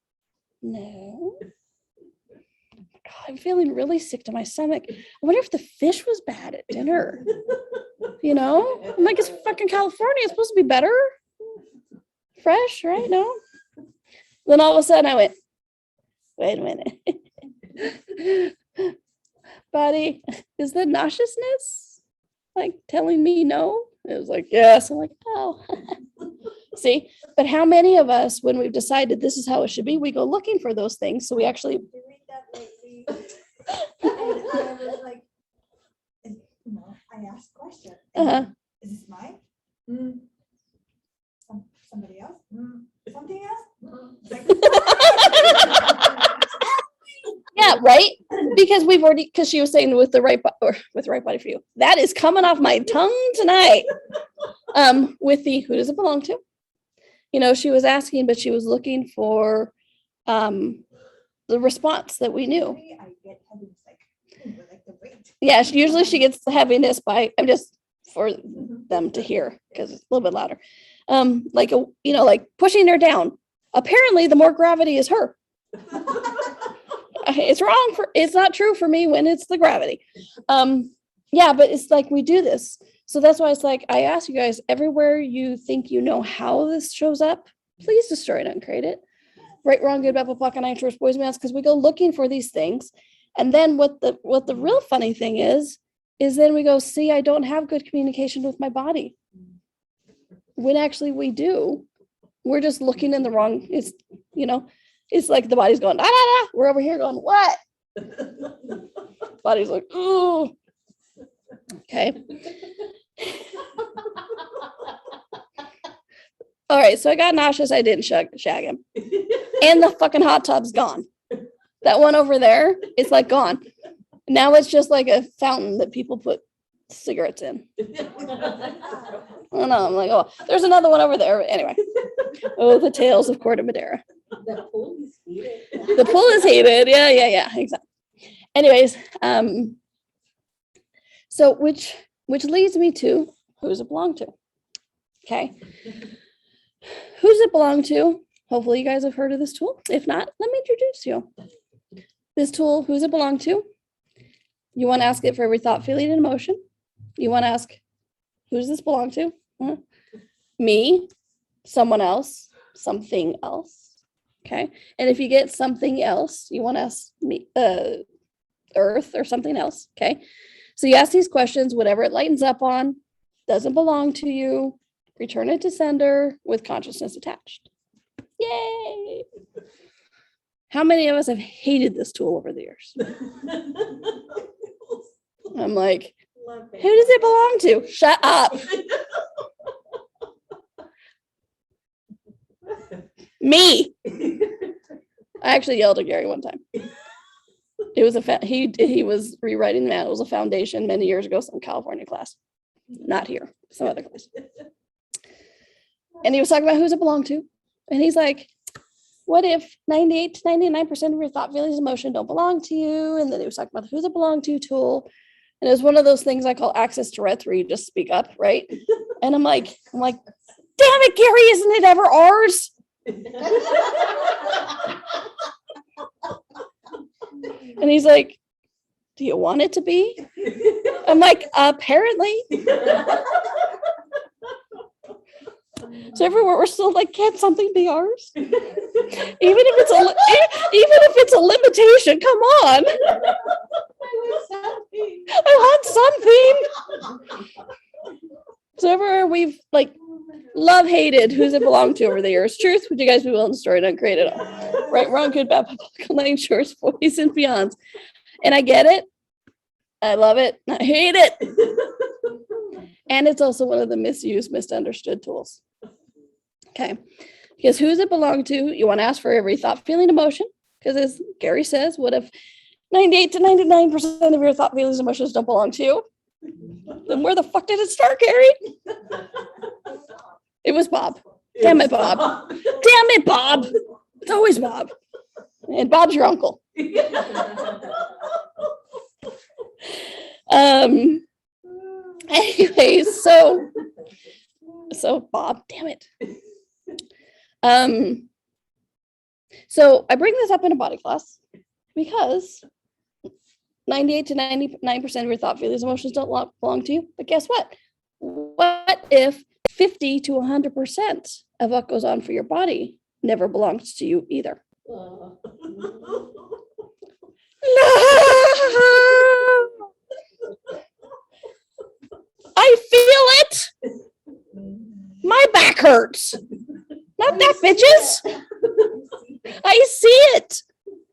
No. God, I'm feeling really sick to my stomach. I wonder if the fish was bad at dinner. I'm like, it's fucking California. It's supposed to be better. Fresh, right? No. Then all of a sudden I went, wait a minute. Body, is the nauseousness like telling me no? It was like, yes. I'm like, oh. See, but how many of us, when we've decided this is how it should be, we go looking for those things. So we actually. Doing that lately. And I was like, I asked a question. Is this mine? Somebody else? Something else? Yeah, right. Because she was saying with the right body for you. That is coming off my tongue tonight. With the who does it belong to? She was asking, but she was looking for the response that we knew. I get heaviness, like the weight. Yeah, usually she gets the heaviness by, I'm just for them to hear because it's a little bit louder. Like pushing her down. Apparently, the more gravity is her. It's not true for me when it's the gravity. Yeah, but it's like we do this. So that's why it's like, I ask you guys, everywhere you think you know how this shows up, please destroy it and create it. Right, wrong, good, bad, black, and white, choice, boys, males, because we go looking for these things. And then what the real funny thing is then we go, see, I don't have good communication with my body. When actually we do. We're just looking in the wrong, it's like the body's going, ah, we're over here going, what? Body's like, ooh. Okay. All right, so I got nauseous. I didn't shag him. And the fucking hot tub's gone. That one over there, it's like gone. Now it's just like a fountain that people put cigarettes in. Oh no, I'm like, oh, there's another one over there. Anyway. Oh, the tales of Court of Madeira. The pool is heated. The pool is heated. Yeah, exactly. Anyways, so which leads me to who's it belong to? Okay. Who's it belong to? Hopefully you guys have heard of this tool. If not, let me introduce you. This tool, who's it belong to? You want to ask it for every thought, feeling, and emotion. You want to ask, who's this belong to? Huh? Me, someone else, something else. Okay. And if you get something else, you want to ask me, Earth or something else. Okay. So you ask these questions, whatever it lightens up on, doesn't belong to you, return it to sender with consciousness attached. Yay. How many of us have hated this tool over the years? I'm like, who does it belong to? Shut up. Me. I actually yelled at Gary one time. It was he was rewriting the manual. It was a foundation many years ago, some California class. Not here, some other class. And he was talking about who's it belong to. And he's like, what if 98 to 99% of your thought, feelings, emotion don't belong to you? And then he was talking about the who's it belong to tool. And it was one of those things I call access Tourette's, where you just speak up, right? And I'm like, damn it, Gary, isn't it ever ours? And he's like, do you want it to be? I'm like, apparently. So everywhere we're still like, can't something be ours? Even if it's a limitation, come on. I want something. So everywhere we've like love hated who's it belonged to over the years. Truth, would you guys be willing to story and create it all? Right, wrong, good, bad, public, lane, shores, boys, and beyonds. And I get it. I love it. I hate it. And it's also one of the misused, misunderstood tools. Okay. Because who's it belong to? You want to ask for every thought, feeling, emotion. Because as Gary says, what if 98 to 99% of your thought, feelings, emotions don't belong to you? Then where the fuck did it start, Gary? It was Bob. Damn it, Bob. Damn it, Bob. It's always Bob. And Bob's your uncle. Anyways, so Bob, damn it. So I bring this up in a body class because 98 to 99% of your thought, feelings, emotions don't belong to you. But guess what? What if 50 to 100% of what goes on for your body never belongs to you either? No! I feel it. My back hurts. Not that, bitches. I see it.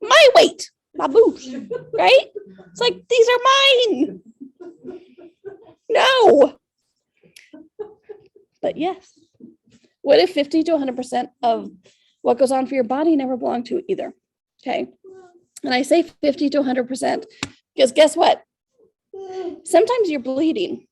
My weight, my boobs, right? It's like, these are mine. No. But yes. What if 50 to 100% of what goes on for your body never belong to either? Okay. And I say 50 to 100% because guess what? Sometimes you're bleeding.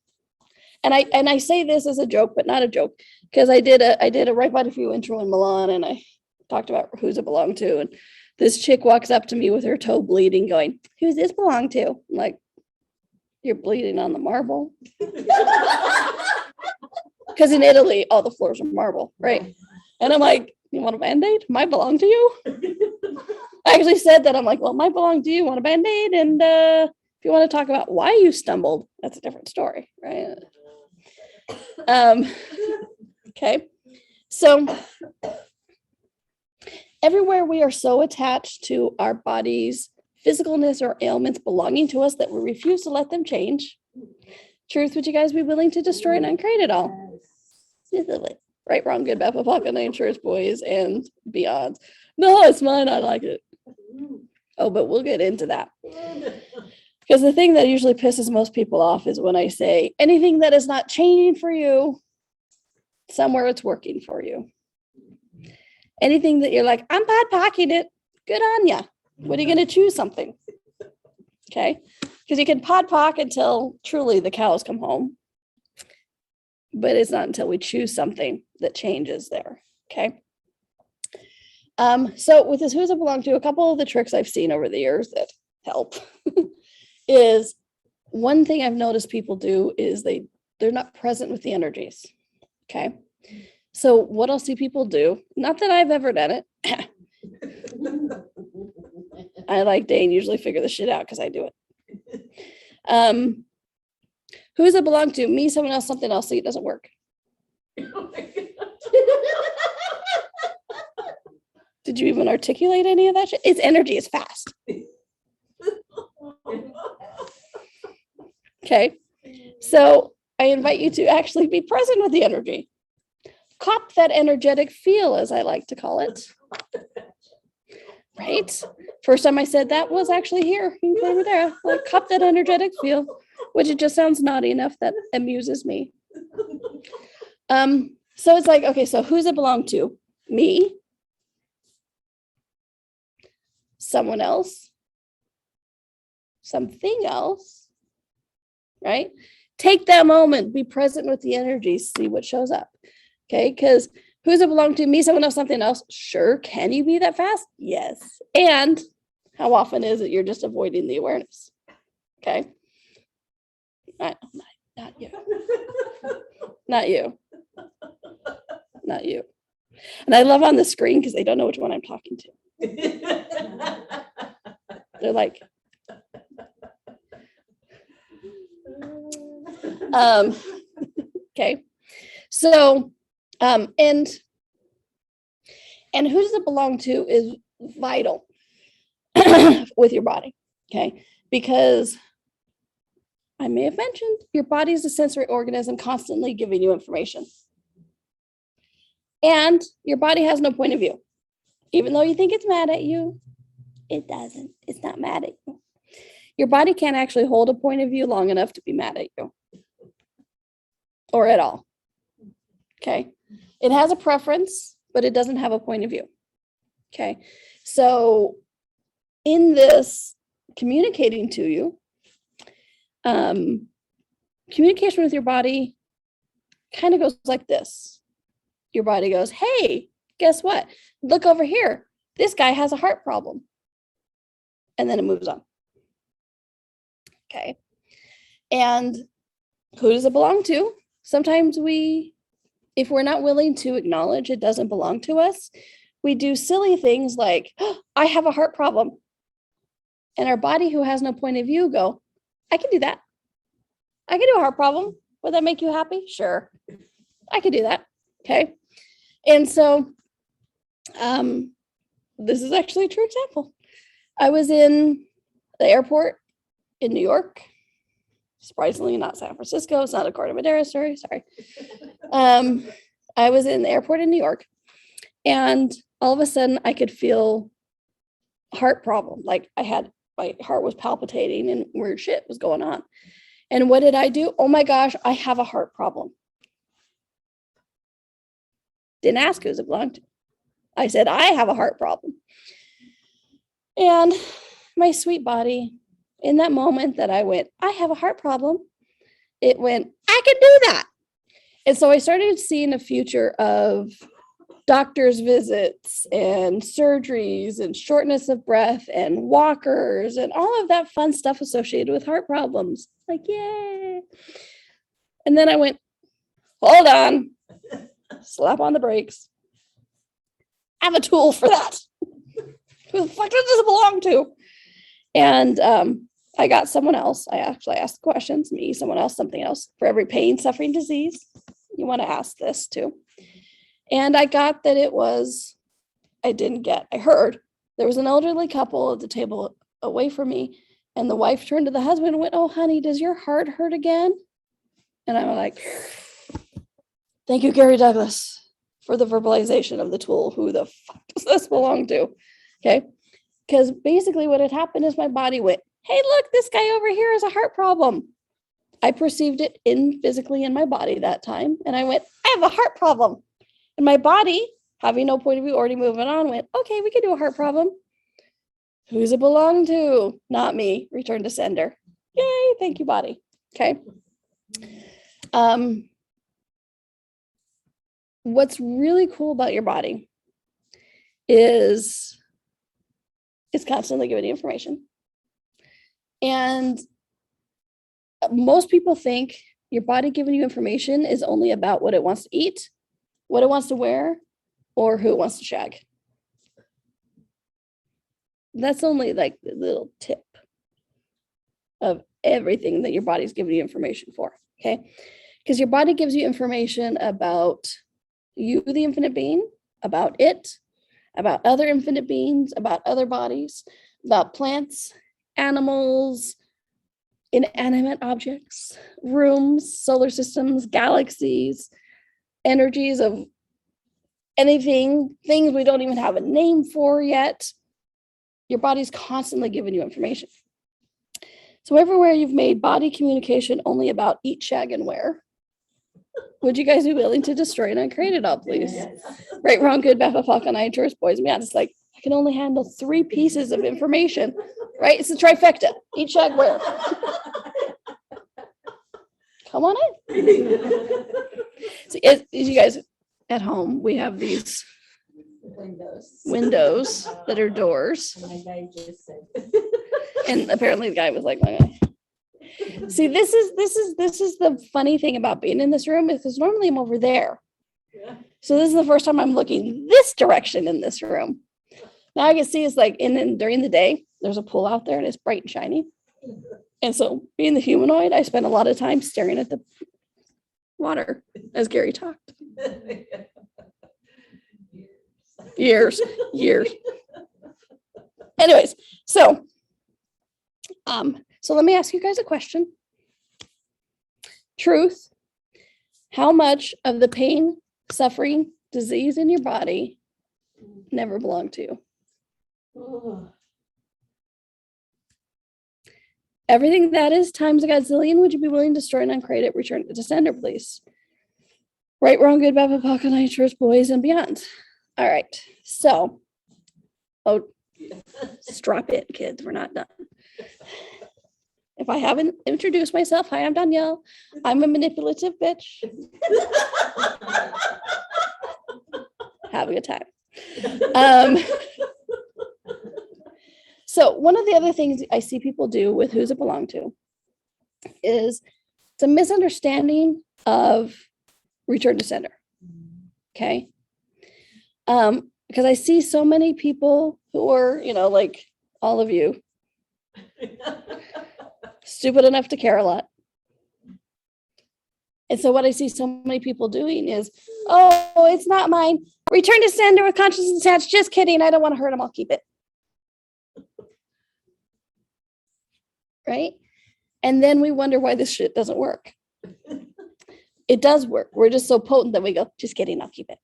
And I say this as a joke, but not a joke, because I did a Right By the Few intro in Milan, and I talked about who's it belong to. And this chick walks up to me with her toe bleeding, going, "Who's this belong to?" I'm like, "You're bleeding on the marble." Because in Italy, all the floors are marble, right? And I'm like, "You want a Band-Aid? Might belong to you." I actually said that. I'm like, "Well, might belong to you. Want a Band-Aid? And if you want to talk about why you stumbled, that's a different story, right?" Okay. So everywhere we are so attached to our body's physicalness or ailments belonging to us that we refuse to let them change. Truth, would you guys be willing to destroy and uncreate it all? Right, wrong, good, bad, pocket, insurance, boys, and beyond. No, it's mine. I like it. Oh, but we'll get into that. Because the thing that usually pisses most people off is when I say anything that is not changing for you, somewhere it's working for you. Anything that you're like, I'm bad packing it, good on ya. What are you going to choose something? Okay. Because you can podpoc until truly the cows come home. But it's not until we choose something that changes there. Okay. So with this who's it belong to, a couple of the tricks I've seen over the years that help is one thing I've noticed people do is they're not present with the energies. Okay. So what I'll see people do, not that I've ever done it. I like Dane usually figure this shit out because I do it. Who does it belong to? Me, someone else, something else. See, it doesn't work. Did you even articulate any of that shit? It's energy, it's fast. Okay. So I invite you to actually be present with the energy. Cop that energetic feel, as I like to call it. Right? First time I said that was actually here in Madera. Like, cop that energetic feel, which it just sounds naughty enough that amuses me. So it's like, okay, so who's it belong to? Me? Someone else? Something else? Right? Take that moment, be present with the energy, see what shows up. Okay, because who's it belong to? Me, someone else, something else? Sure. Can you be that fast? Yes. And how often is it you're just avoiding the awareness? Okay. Not you. Not you. Not you. And I love on the screen because they don't know which one I'm talking to. They're like, okay. So, and who does it belong to is vital with your body. Okay. Because I may have mentioned your body is a sensory organism constantly giving you information. And your body has no point of view. Even though you think it's mad at you, it doesn't. It's not mad at you. Your body can't actually hold a point of view long enough to be mad at you. Or at all. Okay. It has a preference, but it doesn't have a point of view. Okay. So in this communicating to you, communication with your body kind of goes like this. Your body goes, hey, guess what? Look over here. This guy has a heart problem. And then it moves on. Okay. And who does it belong to? Sometimes if we're not willing to acknowledge it doesn't belong to us, we do silly things like, oh, I have a heart problem. And our body, who has no point of view, go, I can do that. I can do a heart problem. Would that make you happy? Sure. I could do that. Okay. And so this is actually a true example. I was in the airport in New York. Surprisingly, not San Francisco. It's not a Corte Madera story. Sorry. I was in the airport in New York, and all of a sudden I could feel heart problem. Like my heart was palpitating and weird shit was going on. And what did I do? Oh my gosh, I have a heart problem. Didn't ask who's it belonged to. I said, I have a heart problem. And my sweet body, in that moment that I went, I have a heart problem, it went, I can do that. And so I started seeing a future of doctor's visits and surgeries and shortness of breath and walkers and all of that fun stuff associated with heart problems. Like, yay. And then I went, hold on, slap on the brakes. I have a tool for that. Who the fuck does this belong to? And I got someone else. I actually asked questions, me, someone else, something else. For every pain, suffering, disease, you want to ask this too. And I got that I heard there was an elderly couple at the table away from me. And the wife turned to the husband and went, oh, honey, does your heart hurt again? And I'm like, thank you, Gary Douglas, for the verbalization of the tool. Who the fuck does this belong to? Okay. Because basically what had happened is my body went, hey, look, this guy over here has a heart problem. I perceived it physically in my body that time. And I went, I have a heart problem. And my body, having no point of view, already moving on, went, okay, we could do a heart problem. Who's it belong to? Not me. Return to sender. Yay. thank you, body. Okay. What's really cool about your body is it's constantly giving you information. And most people think your body giving you information is only about what it wants to eat, what it wants to wear, or who it wants to shag. That's only like the little tip of everything that your body's giving you information for, okay? Because your body gives you information about you, the infinite being, about it, about other infinite beings, about other bodies, about plants, animals, inanimate objects, rooms, solar systems, galaxies, energies of anything, things we don't even have a name for yet. Your body's constantly giving you information. So everywhere you've made body communication only about eat, shag, and wear, would you guys be willing to destroy it and create it all, please? Right, wrong, good, bad, fuck, and I, tourist boys, man, it's like, I can only handle 3 pieces of information, right? It's a trifecta. Eat, shag, wear. Come on in. So as you guys at home, we have these windows that are doors. My guy just said. And apparently the guy was like, okay. See, this is the funny thing about being in this room, is because normally I'm over there. Yeah. So this is the first time I'm looking this direction in this room. Now I can see it's like during the day, there's a pool out there and it's bright and shiny. And so being the humanoid, I spend a lot of time staring at the water as Gary talked. Years. Anyways, so let me ask you guys a question. Truth, how much of the pain, suffering, disease in your body never belonged to you? Everything that is times a godzillion, would you be willing to destroy and uncreate it, return it to sender, please? Right, wrong, good, bad, apocalypse, boys, and beyond. All right, so, strap it, kids, we're not done. If I haven't introduced myself, hi, I'm Danielle. I'm a manipulative bitch. Have a good time. So one of the other things I see people do with who's it belong to is it's a misunderstanding of return to sender. Okay. Because I see so many people who are, like all of you, stupid enough to care a lot. And so what I see so many people doing is, oh, it's not mine. Return to sender with consciousness attached. Just kidding. I don't want to hurt him. I'll keep it. Right? And then we wonder why this shit doesn't work. It does work. We're just so potent that we go, just kidding, I'll keep it.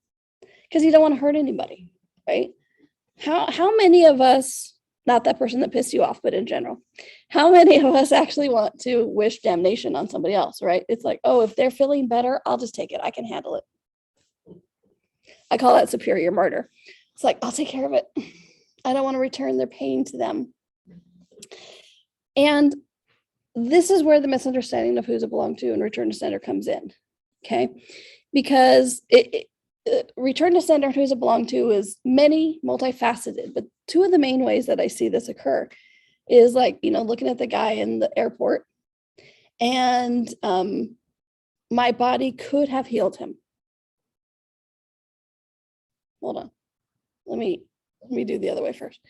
Because you don't want to hurt anybody, right? How many of us, not that person that pissed you off, but in general, how many of us actually want to wish damnation on somebody else, right? It's like, oh, if they're feeling better, I'll just take it. I can handle it. I call that superior murder. It's like, I'll take care of it. I don't want to return their pain to them. And this is where the misunderstanding of who's it belong to and return to sender comes in, okay? Because return to sender and who's it belong to is many, multifaceted, but 2 of the main ways that I see this occur is like, looking at the guy in the airport and my body could have healed him. Hold on. Let me do the other way first.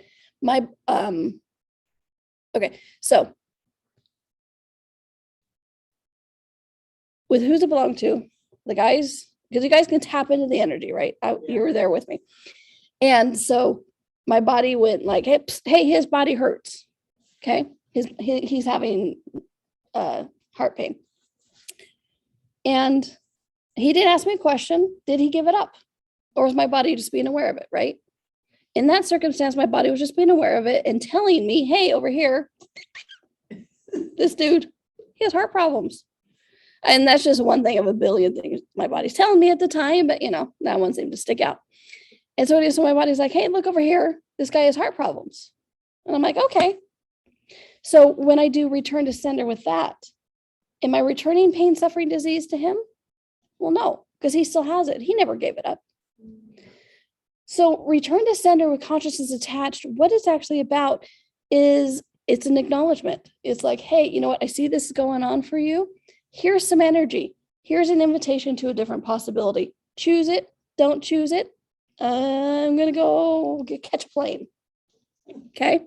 Okay, so with who's it belong to, the guys, because you guys can tap into the energy, right? You were there with me. And so my body went like, hey, his body hurts. Okay. He's having heart pain. And he didn't ask me a question. Did he give it up? Or was my body just being aware of it, right? In that circumstance, my body was just being aware of it and telling me, hey, over here, this dude, he has heart problems. And that's just one thing of a billion things my body's telling me at the time, but that one seemed to stick out. And so my body's like, hey, look over here, this guy has heart problems. And I'm like, okay. So when I do return to sender with that, am I returning pain, suffering, disease to him? Well, no, because he still has it. He never gave it up. So return to sender with consciousness attached, what it's actually about is it's an acknowledgement. It's like, hey, you know what? I see this is going on for you. Here's some energy. Here's an invitation to a different possibility. Choose it. Don't choose it. I'm going to go catch a plane. Okay.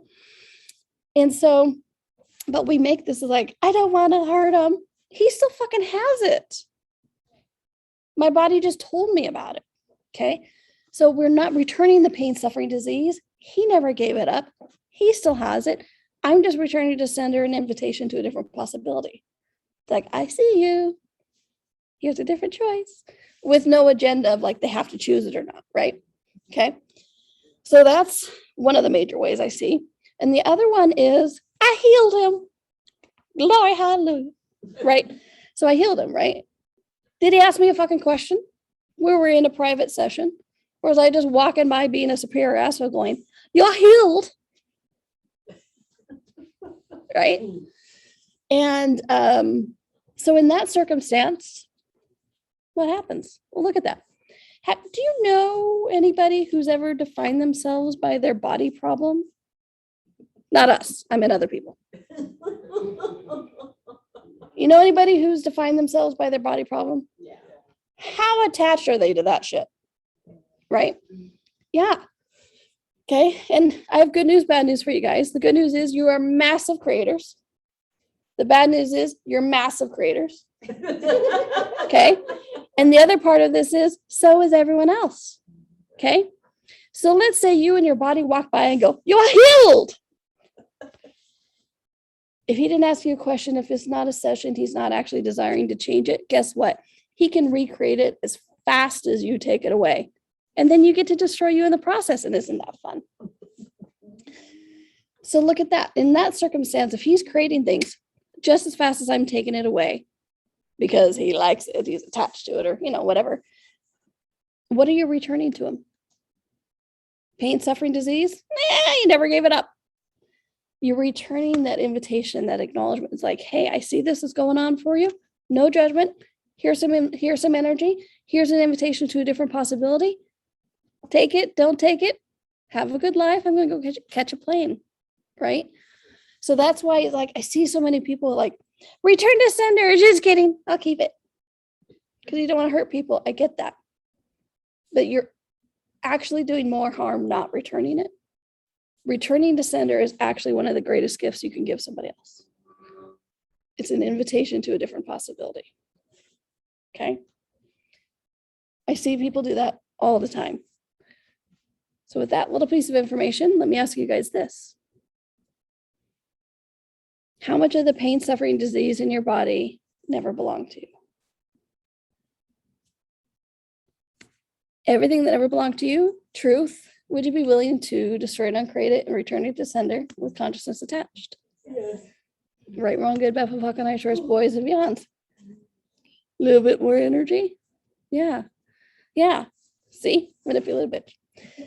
And so, but we make this like, I don't want to hurt him. He still fucking has it. My body just told me about it. Okay. So we're not returning the pain, suffering, disease. He never gave it up. He still has it. I'm just returning to sender an invitation to a different possibility. Like, I see you. Here's a different choice with no agenda of like, they have to choose it or not. Right. Okay. So that's one of the major ways I see. And the other one is I healed him. Glory, hallelujah. Right. So I healed him. Right. Did he ask me a fucking question? We were in a private session. Or was I just walking by being a superior asshole going, you're healed? Right? And so in that circumstance, what happens? Well, look at that. Do you know anybody who's ever defined themselves by their body problem? Not us. I meant other people. You know anybody who's defined themselves by their body problem? Yeah. How attached are they to that shit? Right? Yeah. Okay. And I have good news, bad news for you guys. The good news is you are massive creators. The bad news is you're massive creators. Okay. And the other part of this is so is everyone else. Okay. So let's say you and your body walk by and go, you're healed. If he didn't ask you a question, if it's not a session, he's not actually desiring to change it. Guess what? He can recreate it as fast as you take it away. And then you get to destroy you in the process. And isn't that fun? So look at that. In that circumstance, if he's creating things just as fast as I'm taking it away because he likes it, he's attached to it, or, whatever. What are you returning to him? Pain, suffering, disease? Nah, you never gave it up. You're returning that invitation, that acknowledgement. It's like, hey, I see this is going on for you. No judgment. Here's some energy. Here's an invitation to a different possibility. Take it, don't take it. Have a good life. I'm going to go catch a plane, right? So that's why, like, I see so many people like, return to sender. Just kidding. I'll keep it. Because you don't want to hurt people. I get that. But you're actually doing more harm not returning it. Returning to sender is actually one of the greatest gifts you can give somebody else. It's an invitation to a different possibility. Okay? I see people do that all the time. So with that little piece of information, let me ask you guys this. How much of the pain, suffering, disease in your body never belonged to you? Everything that ever belonged to you, truth, would you be willing to destroy it, uncreate it, and return it to sender with consciousness attached? Yes. Right, wrong, good, bad, fucking nice, choice, boys and beyond. A little bit more energy. Yeah. Yeah. See, manipulative bitch.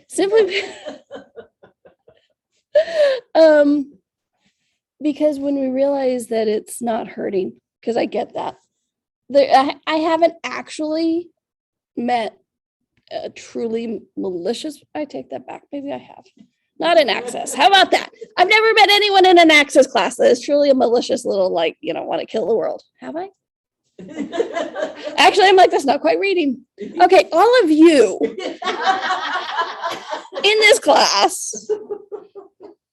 Simply because when we realize that it's not hurting, because I get that. I haven't actually met a truly malicious, I take that back. Maybe I have. Not in access. How about that? I've never met anyone in an access class that is truly a malicious little, like, want to kill the world. Have I? Actually, I'm like, that's not quite reading. Okay, all of you in this class,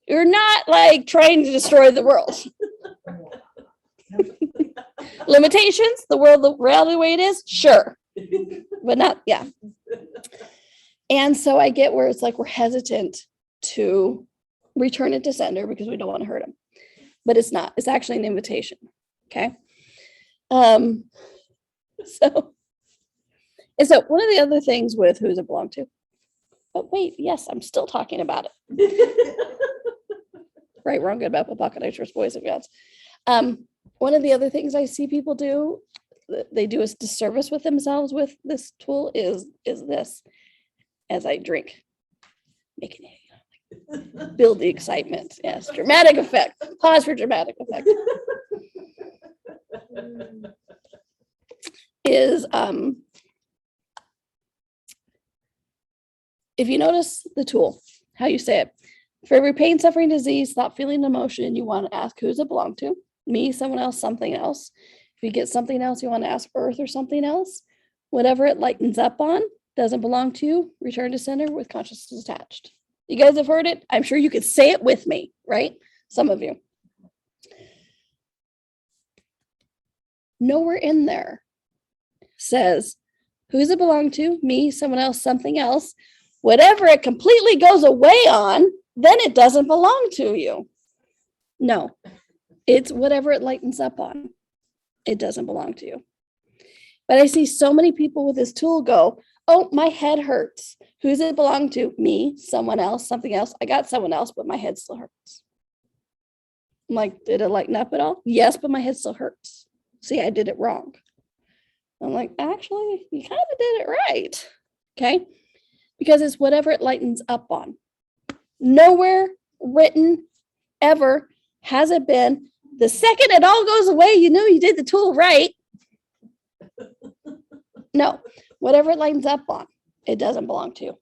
you're not like trying to destroy the world. Limitations, the world, the reality the way it is, sure. But not, yeah. And so I get where it's like we're hesitant to return it to sender because we don't want to hurt him. But it's not. It's actually an invitation. Okay. So one of the other things with who does it belong to? But wait, yes, I'm still talking about it. Right, wrong, good, bad, pocket, I trust boys and gods. One of the other things I see people do, they do a disservice with themselves with this tool is this. As I drink, making it. Build the excitement. Yes, dramatic effect. Pause for dramatic effect. Is if you notice the tool, how you say it, for every pain, suffering, disease, thought, feeling, emotion, you want to ask who does it belong to? Me, someone else, something else. If you get something else, you want to ask earth or something else. Whatever it lightens up on doesn't belong to you, return to center with consciousness attached. You guys have heard it. I'm sure you could say it with me, right? Some of you. Nowhere in there says, who does it belong to? Me, someone else, something else. Whatever it completely goes away on, then it doesn't belong to you. No, it's whatever it lightens up on. It doesn't belong to you. But I see so many people with this tool go, oh, my head hurts. Who does it belong to? Me, someone else, something else. I got someone else, but my head still hurts. I'm like, did it lighten up at all? Yes, but my head still hurts. See, I did it wrong. I'm like, actually, you kind of did it right. Okay. Because it's whatever it lightens up on. Nowhere written ever has it been the second it all goes away, you know you did the tool right. No, whatever it lightens up on, it doesn't belong to you.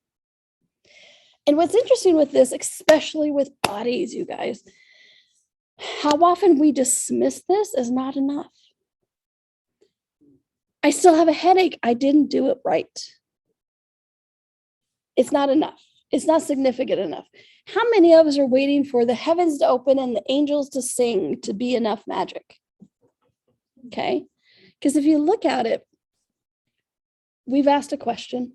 And what's interesting with this, especially with bodies, you guys, how often we dismiss this as not enough. I still have a headache. I didn't do it right. It's not enough. It's not significant enough. How many of us are waiting for the heavens to open and the angels to sing to be enough magic? Okay. Because if you look at it, we've asked a question.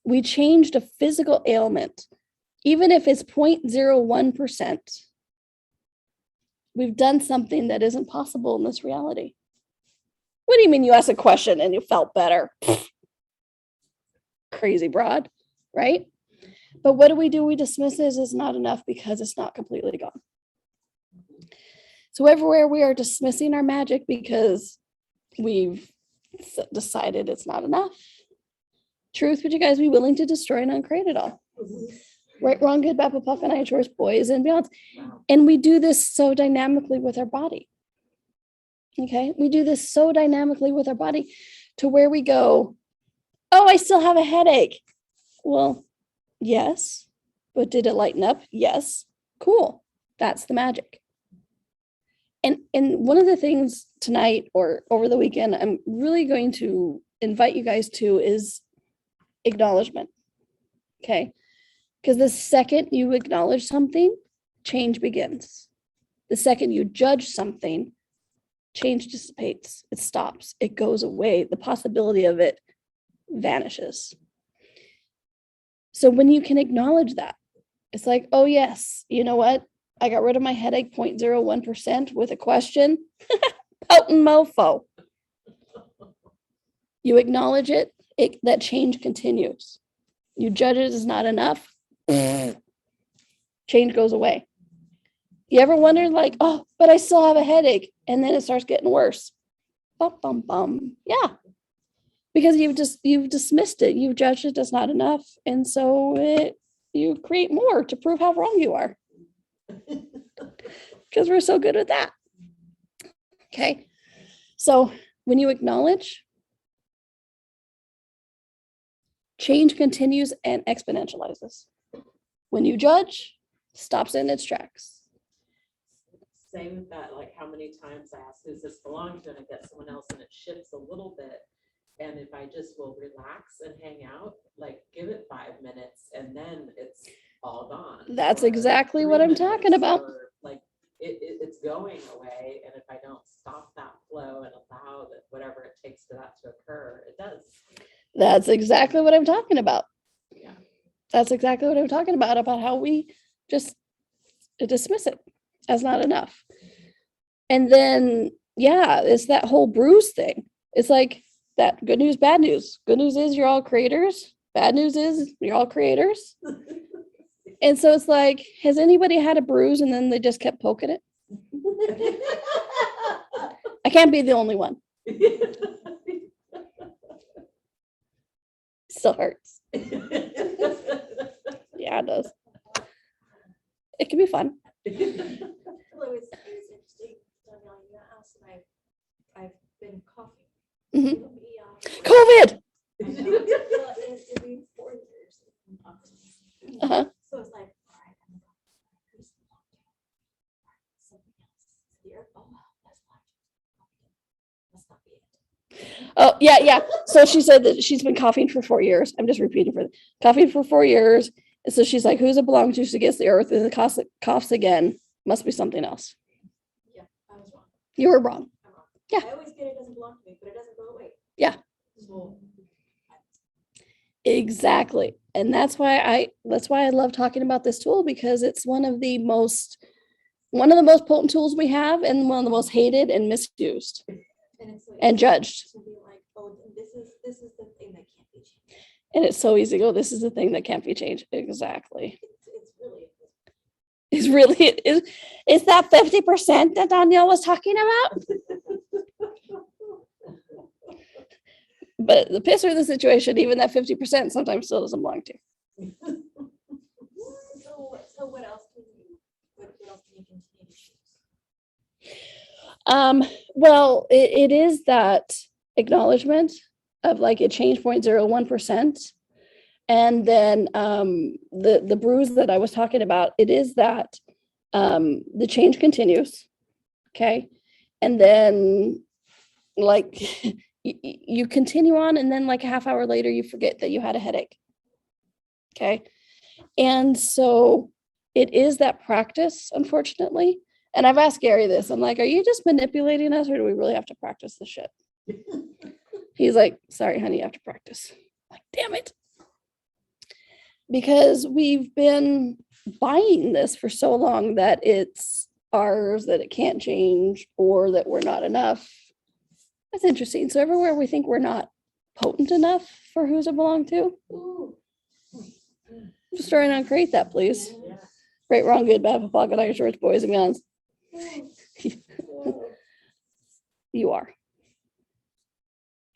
We changed a physical ailment, even if it's 0.01%. We've done something that isn't possible in this reality. What do you mean you asked a question and you felt better? Crazy broad, right? But what do? We dismiss it as not enough because it's not completely gone. So everywhere we are dismissing our magic because we've decided it's not enough. Truth, would you guys be willing to destroy and uncreate it all? Right, wrong, good, bad, puck, and I, choice, boys, and beyond. And we do this so dynamically with our body. Okay, we do this so dynamically with our body to where we go, oh, I still have a headache. Well, yes, but did it lighten up? Yes. Cool. That's the magic. And one of the things tonight or over the weekend, I'm really going to invite you guys to is acknowledgement. Okay. Because the second you acknowledge something, change begins. The second you judge something, change dissipates. It stops. It goes away. The possibility of it vanishes. So when you can acknowledge that, it's like, oh, yes, you know what? I got rid of my headache 0.01% with a question. Potent mofo. You acknowledge it, that change continues. You judge it as not enough. Change goes away. You ever wonder like, oh, but I still have a headache. And then it starts getting worse. Bum, bum, bum. Yeah. Because you've dismissed it. You've judged it as not enough. And so you create more to prove how wrong you are. Because we're so good at that. Okay. So when you acknowledge, change continues and exponentializes. When you judge, stops in its tracks. Same with that, like how many times I ask, who's this belong to? And I get someone else and it shifts a little bit. And if I just will relax and hang out, like give it 5 minutes and then it's all gone. That's Or exactly 3 what I'm minutes, talking about. or, like it's going away. And if I don't stop that flow and allow that whatever it takes for that to occur, it does. That's exactly what I'm talking about. Yeah. That's exactly what I'm talking about how we just dismiss it as not enough. And then, yeah, it's that whole bruise thing. It's like that good news, bad news. Good news is you're all creators. Bad news is you're all creators. And so it's like, has anybody had a bruise and then they just kept poking it? I can't be the only one. Still hurts. Yeah, it does. It can be fun. Well, it was interesting. Danielle, you asked, and I've been coughing. Mhm. It'll be, COVID. I know, it'll be 4 years. Uh-huh. So it's like, all right, I'm gonna go. Who's the one? All right, something else. Here. Oh, well, that's not. Must not be it. Oh, yeah, yeah. So she said that she's been coughing for 4 years. I'm just repeating coughing for 4 years. And so she's like, who's it belong to? She gets the earth and the coughs again. Must be something else. Yeah, I was wrong. You were wrong. I'm wrong. Yeah. I always get it doesn't belong to me, but it doesn't go away. Yeah. So Exactly. And that's why I love talking about this tool, because it's one of the most potent tools we have, and one of the most hated and misused and it's so and easy judged. to be like, oh, this is the thing that can't be changed. And it's so easy to go, this is the thing that can't be changed. Exactly. It's really Is that 50% that Danielle was talking about? But the pisser of the situation, even that 50% sometimes still doesn't belong to. So what else can you continue to choose? Well, it is that acknowledgement of like it changed 0.01%. And then the bruise that I was talking about, it is that the change continues. Okay. And then like you continue on, and then like a half hour later, you forget that you had a headache. Okay. And so it is that practice, unfortunately. And I've asked Gary this. I'm like, are you just manipulating us, or do we really have to practice this shit? He's like, sorry, honey, you have to practice. I'm like, damn it. Because we've been buying this for so long that it's ours, that it can't change, or that we're not enough. That's interesting. So everywhere we think we're not potent enough for who's it belong to. Just trying to create that, please. Yeah. Right, wrong, good, bad, pocket, iron shorts, boys and guns. You are.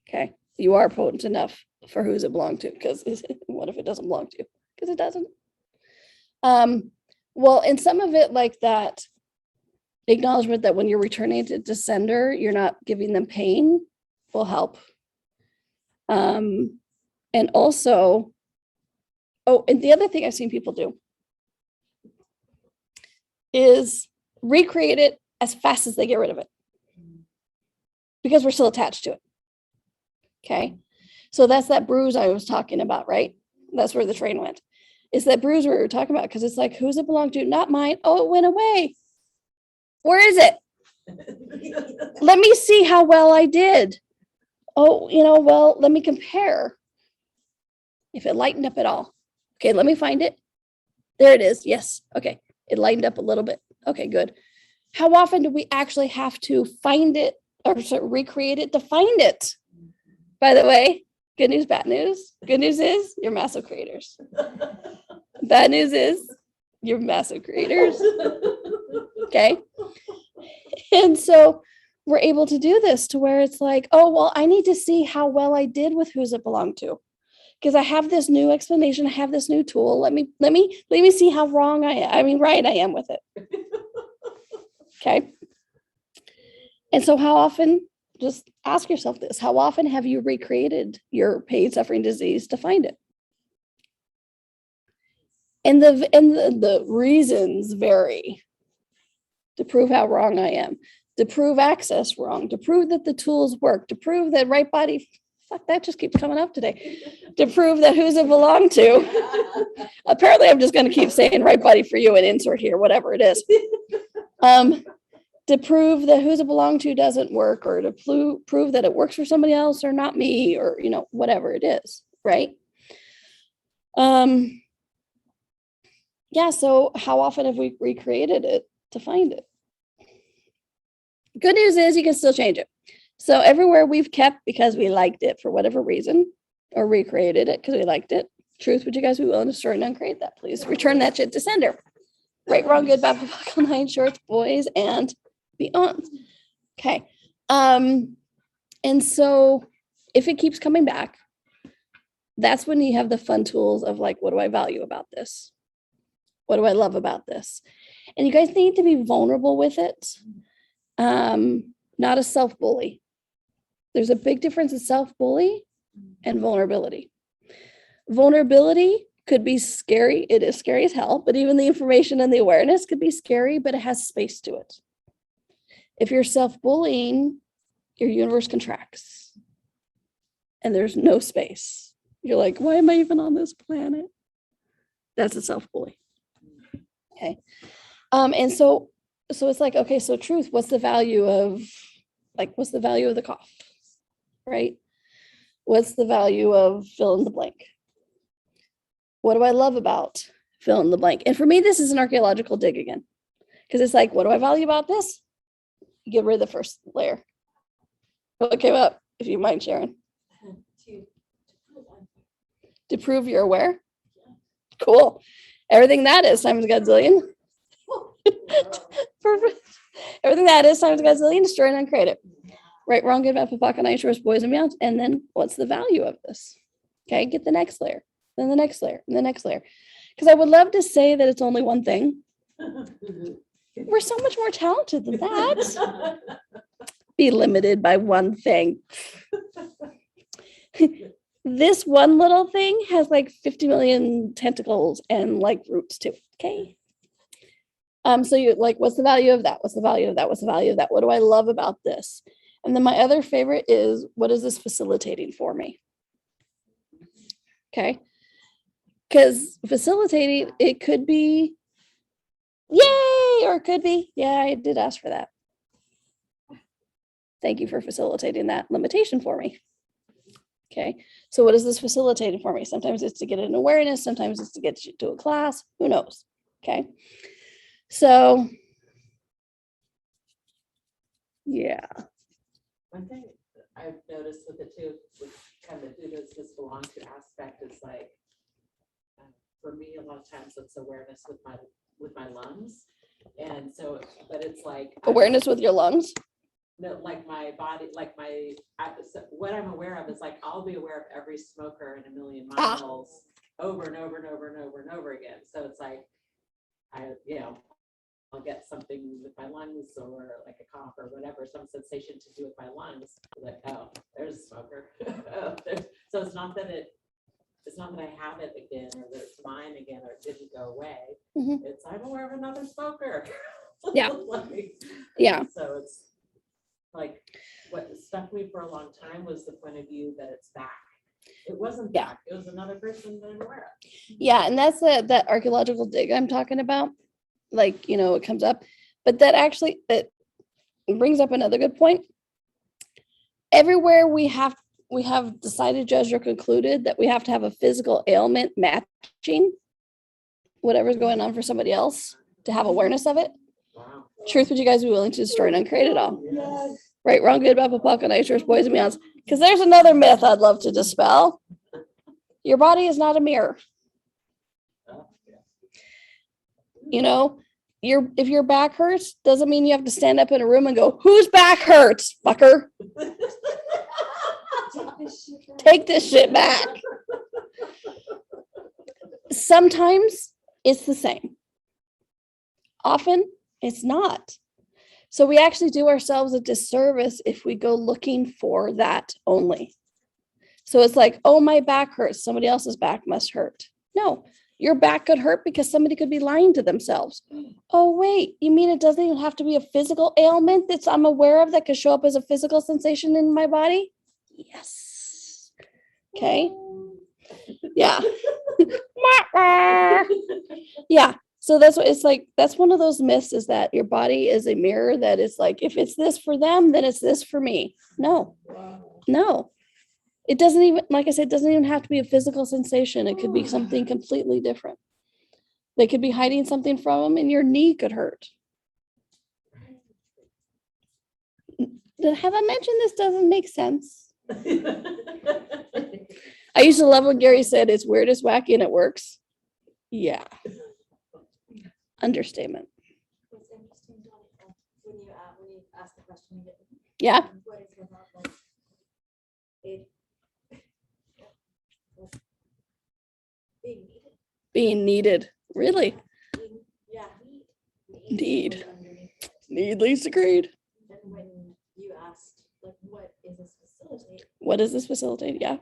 Okay. You are potent enough for who's it belong to, because what if it doesn't belong to you? Because it doesn't. Well, and some of it, like that acknowledgement that when you're returning to sender, you're not giving them pain, will help. And also, oh, and the other thing I've seen people do is recreate it as fast as they get rid of it, because we're still attached to it. Okay. So that's that bruise I was talking about, right? That's where the train went. It's that bruise we were talking about, because it's like, who's it belong to? Not mine. Oh, it went away. Where is it? Let me see how well I did. Oh, well, let me compare if it lightened up at all. Okay, let me find it. There it is. Yes. Okay. It lightened up a little bit. Okay, good. How often do we actually have to find it, or recreate it to find it? By the way, good news, bad news. Good news is you're massive creators. Bad news is you're massive creators. Okay. And so we're able to do this to where it's like, oh, well, I need to see how well I did with who's it belong to, because I have this new explanation. I have this new tool. Let me see how wrong right I am with it. Okay. And so how often, just ask yourself this, how often have you recreated your pain, suffering, disease to find it? And the reasons vary to prove how wrong I am, to prove access wrong, to prove that the tools work, to prove that right body, fuck, that just keeps coming up today, to prove that who's it belong to. Apparently, I'm just going to keep saying right body for you and insert here, whatever it is. To prove that who's it belong to doesn't work, or to prove that it works for somebody else or not me, or, whatever it is, right? Yeah, so how often have we recreated it to find it? Good news is you can still change it. So everywhere we've kept because we liked it for whatever reason, or recreated it because we liked it. Truth, would you guys be willing to destroy and uncreate that, please? Return that shit to sender. Right, wrong, good, bad, buckle, nine shorts, boys, and beyond. Okay. And so if it keeps coming back, that's when you have the fun tools of like, what do I value about this? What do I love about this? And you guys need to be vulnerable with it. Not a self-bully. There's a big difference in self-bully and vulnerability. Vulnerability could be scary. It is scary as hell, but even the information and the awareness could be scary, but it has space to it. If you're self-bullying, your universe contracts and there's no space. You're like, why am I even on this planet? That's a self-bully. Okay. And so it's like, okay, so truth, what's the value of the cough? Right? What's the value of fill in the blank? What do I love about fill in the blank? And for me, this is an archaeological dig again. Because it's like, what do I value about this? Get rid of the first layer. What came up, if you mind sharing? To prove you're aware? Cool. Everything that is times a gazillion. Perfect. Everything that is times a gazillion, destroy and uncreate it. Right, wrong, good, bad, papa, nice, yours, boys and beyond. And then what's the value of this? Okay, get the next layer, then the next layer, and the next layer. Because I would love to say that it's only one thing. We're so much more talented than that. Be limited by one thing. This one little thing has like 50 million tentacles and like roots too. Okay. So you're like, what's the value of that? What's the value of that? What's the value of that? What do I love about this? And then my other favorite is, what is this facilitating for me? Okay. Because facilitating, it could be yay, or it could be, yeah, I did ask for that. Thank you for facilitating that limitation for me. Okay. So what is this facilitating for me? Sometimes it's to get an awareness. Sometimes it's to get you to a class. Who knows? Okay. So, yeah. One thing I've noticed with it too, with kind of who does this belong to aspect is like, for me, a lot of times it's awareness with my lungs. And so, but it's like Awareness with your lungs. No, like my body, like so what I'm aware of is like, I'll be aware of every smoker in a million miles over and over and over and over and over again. So it's like, I'll get something with my lungs or like a cough or whatever, some sensation to do with my lungs. Like, oh, there's a smoker. So it's not that I have it again or that it's mine again or it didn't go away. Mm-hmm. It's I'm aware of another smoker. Yeah. Yeah. So it's like what stuck me for a long time was the point of view that it's back. It wasn't back. It was another person that I'm aware of. Yeah, and that's that archaeological dig I'm talking about. Like, it comes up, but that brings up another good point. Everywhere we have decided, judged, or concluded that we have to have a physical ailment matching whatever's going on for somebody else to have awareness of it. Wow. Truth, would you guys be willing to destroy and uncreate it all? Yes. Right, wrong, good, bad, papa, nice, yours, boys and beyonds. Because there's another myth I'd love to dispel. Your body is not a mirror. If your back hurts, doesn't mean you have to stand up in a room and go, whose back hurts, fucker? Take this shit back. Sometimes it's the same. Often it's not. So we actually do ourselves a disservice if we go looking for that only. So it's like, oh, my back hurts. Somebody else's back must hurt. No, your back could hurt because somebody could be lying to themselves. Oh, wait, you mean it doesn't even have to be a physical ailment that I'm aware of that could show up as a physical sensation in my body? Yes. Okay. Yeah. Yeah. So that's what it's like. That's one of those myths, is that your body is a mirror that is like, if it's this for them, then it's this for me. No. It doesn't even, like I said, it doesn't even have to be a physical sensation. It could be something completely different. They could be hiding something from them and your knee could hurt. Have I mentioned this doesn't make sense? I used to love when Gary said it's weird, it's wacky, and it works. Yeah. Understatement. It's interesting, when you ask the question, Yeah. what is your thought, like, it being needed. Being needed. Really? Yeah. Indeed. underneath it. Needless agreed. And when you asked, like, what is this facilitate? What does this facilitate? Yeah.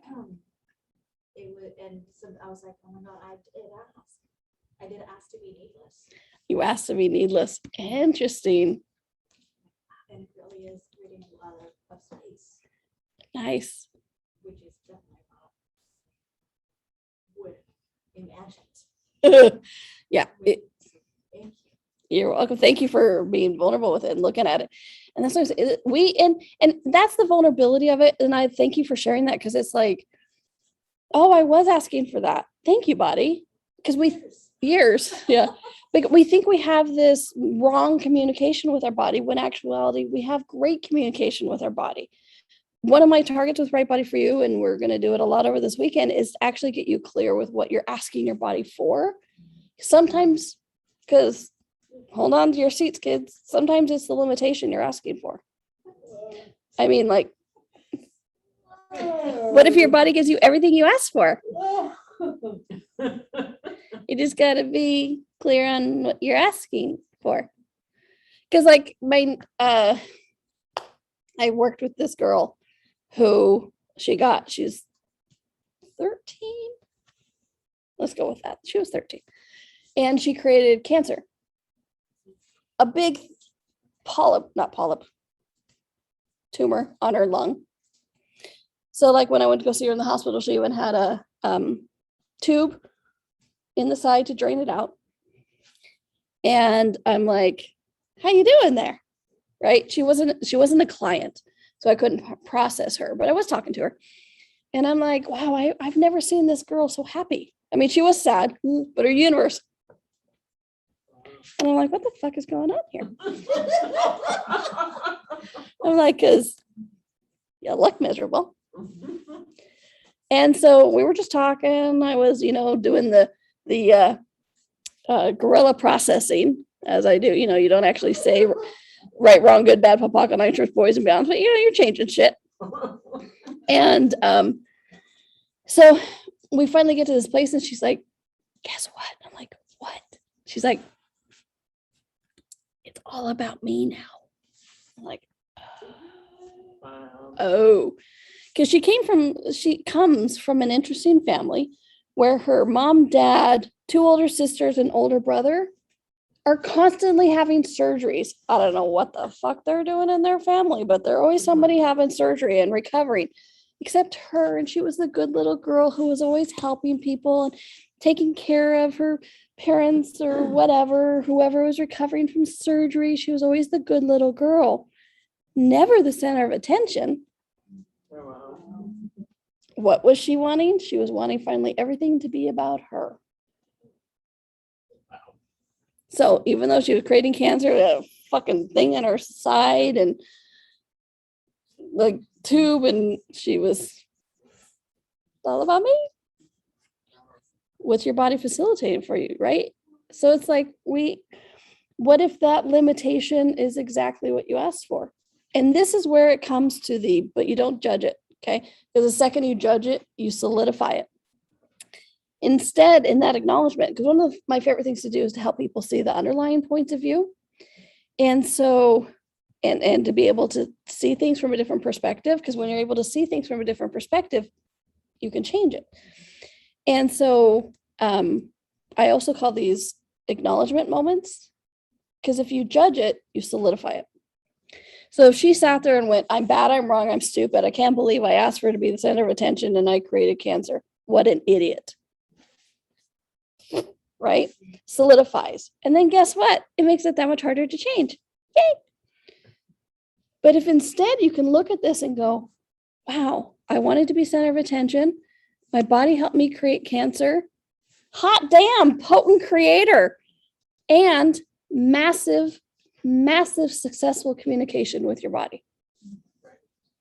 It would, and so I was like, oh my God, I did ask. I did ask to be needless. You asked to be needless. Interesting. And it really is creating a lot of space, Nice. which is definitely not would imagine. Yeah. Thank you. You're welcome. Thank you for being vulnerable with it and looking at it. And that's what and that's the vulnerability of it. And I thank you for sharing that, because it's like, oh, I was asking for that. Thank you, buddy. Because years, yeah. But we think we have this wrong communication with our body, when actuality we have great communication with our body. One of my targets with Right Body for You, and we're going to do it a lot over this weekend, is to actually get you clear with what you're asking your body for. Sometimes, because hold on to your seats, kids. Sometimes it's the limitation you're asking for. I mean, like, what if your body gives you everything you asked for? You just got to be clear on what you're asking for. Because, like, I worked with this girl who she's 13. Let's go with that. She was 13. And she created cancer. A big tumor on her lung. So, like, when I went to go see her in the hospital, she even had a tube in the side to drain it out. And I'm like, how you doing there? Right? She wasn't a client, so I couldn't process her, but I was talking to her. And I'm like, wow, I've never seen this girl so happy. I mean, she was sad, but her universe. And I'm like, what the fuck is going on here? I'm like, because you look miserable. And so we were just talking. I was, doing the guerrilla processing, as I do. You don't actually say right, wrong, good, bad, pocket, nitrous, boys and bounds, but you're changing shit. And so we finally get to this place, and she's like, guess what? I'm like, what? She's like, it's all about me now. I'm like, oh, because she comes from an interesting family where her mom, dad, 2 older sisters, and older brother are constantly having surgeries. I don't know what the fuck they're doing in their family, but they're always somebody having surgery and recovering, except her. And she was the good little girl who was always helping people and taking care of her parents or whatever, whoever was recovering from surgery. She was always the good little girl, never the center of attention. What was she wanting? She was wanting finally everything to be about her. So even though she was creating cancer, a fucking thing in her side and the tube, and she was all about me. What's your body facilitating for you, right? So it's like, what if that limitation is exactly what you asked for? And this is where it comes to but you don't judge it, okay? Because the second you judge it, you solidify it. Instead, in that acknowledgement, because one of my favorite things to do is to help people see the underlying points of view. And so, and to be able to see things from a different perspective, because when you're able to see things from a different perspective, you can change it. And so I also call these acknowledgement moments, because if you judge it, you solidify it. So if she sat there and went, I'm bad, I'm wrong, I'm stupid, I can't believe I asked for her to be the center of attention and I created cancer. What an idiot. Right? Solidifies. And then guess what? It makes it that much harder to change. Yay. But if instead you can look at this and go, wow, I wanted to be center of attention. My body helped me create cancer. Hot damn, potent creator. And massive successful communication with your body.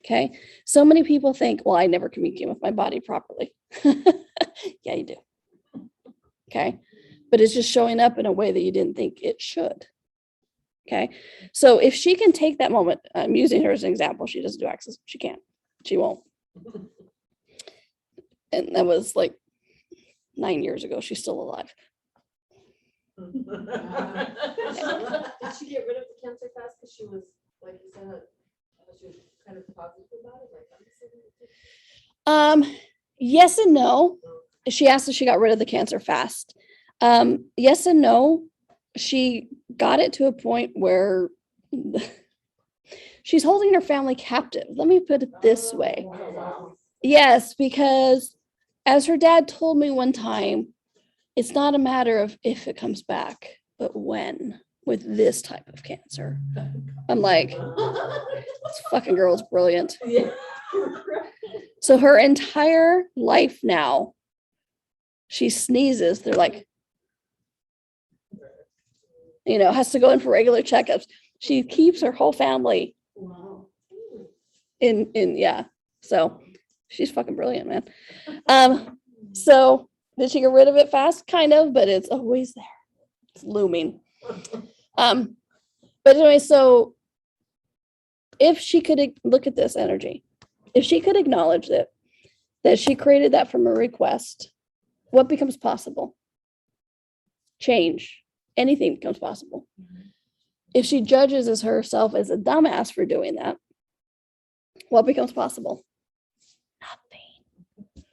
Okay. So many people think, well, I never communicate with my body properly. Yeah, you do. Okay. But it's just showing up in a way that you didn't think it should. Okay. So if she can take that moment, I'm using her as an example. She doesn't do access. She can't. She won't. And that was like 9 years ago. She's still alive. Did she get rid of the cancer fast because she was, like you said, she was kind of positive about it? Like, Yes and no. She asked if she got rid of the cancer fast. Yes and no. She got it to a point where she's holding her family captive. Let me put it this way. Oh, wow. Yes, because as her dad told me one time, it's not a matter of if it comes back, but when with this type of cancer. I'm like, this fucking girl's brilliant. Yeah. So her entire life now, she sneezes, they're like, has to go in for regular checkups. She keeps her whole family Wow. yeah. So she's fucking brilliant, man. So did she get rid of it fast? Kind of, but it's always there. It's looming. But anyway, so if she could look at this energy, if she could acknowledge that she created that from a request, what becomes possible? Change. Anything becomes possible. If she judges as herself as a dumbass for doing that, what becomes possible? Nothing.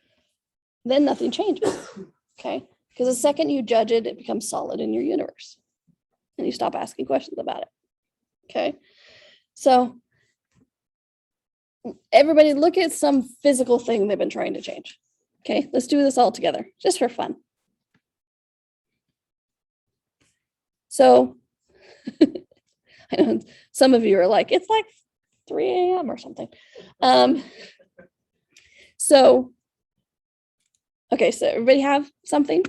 Then nothing changes. Okay? Because the second you judge it, it becomes solid in your universe. And you stop asking questions about it. Okay? So everybody look at some physical thing they've been trying to change. Okay? Let's do this all together, just for fun. So I know some of you are like, it's like 3 a.m. or something. So everybody have something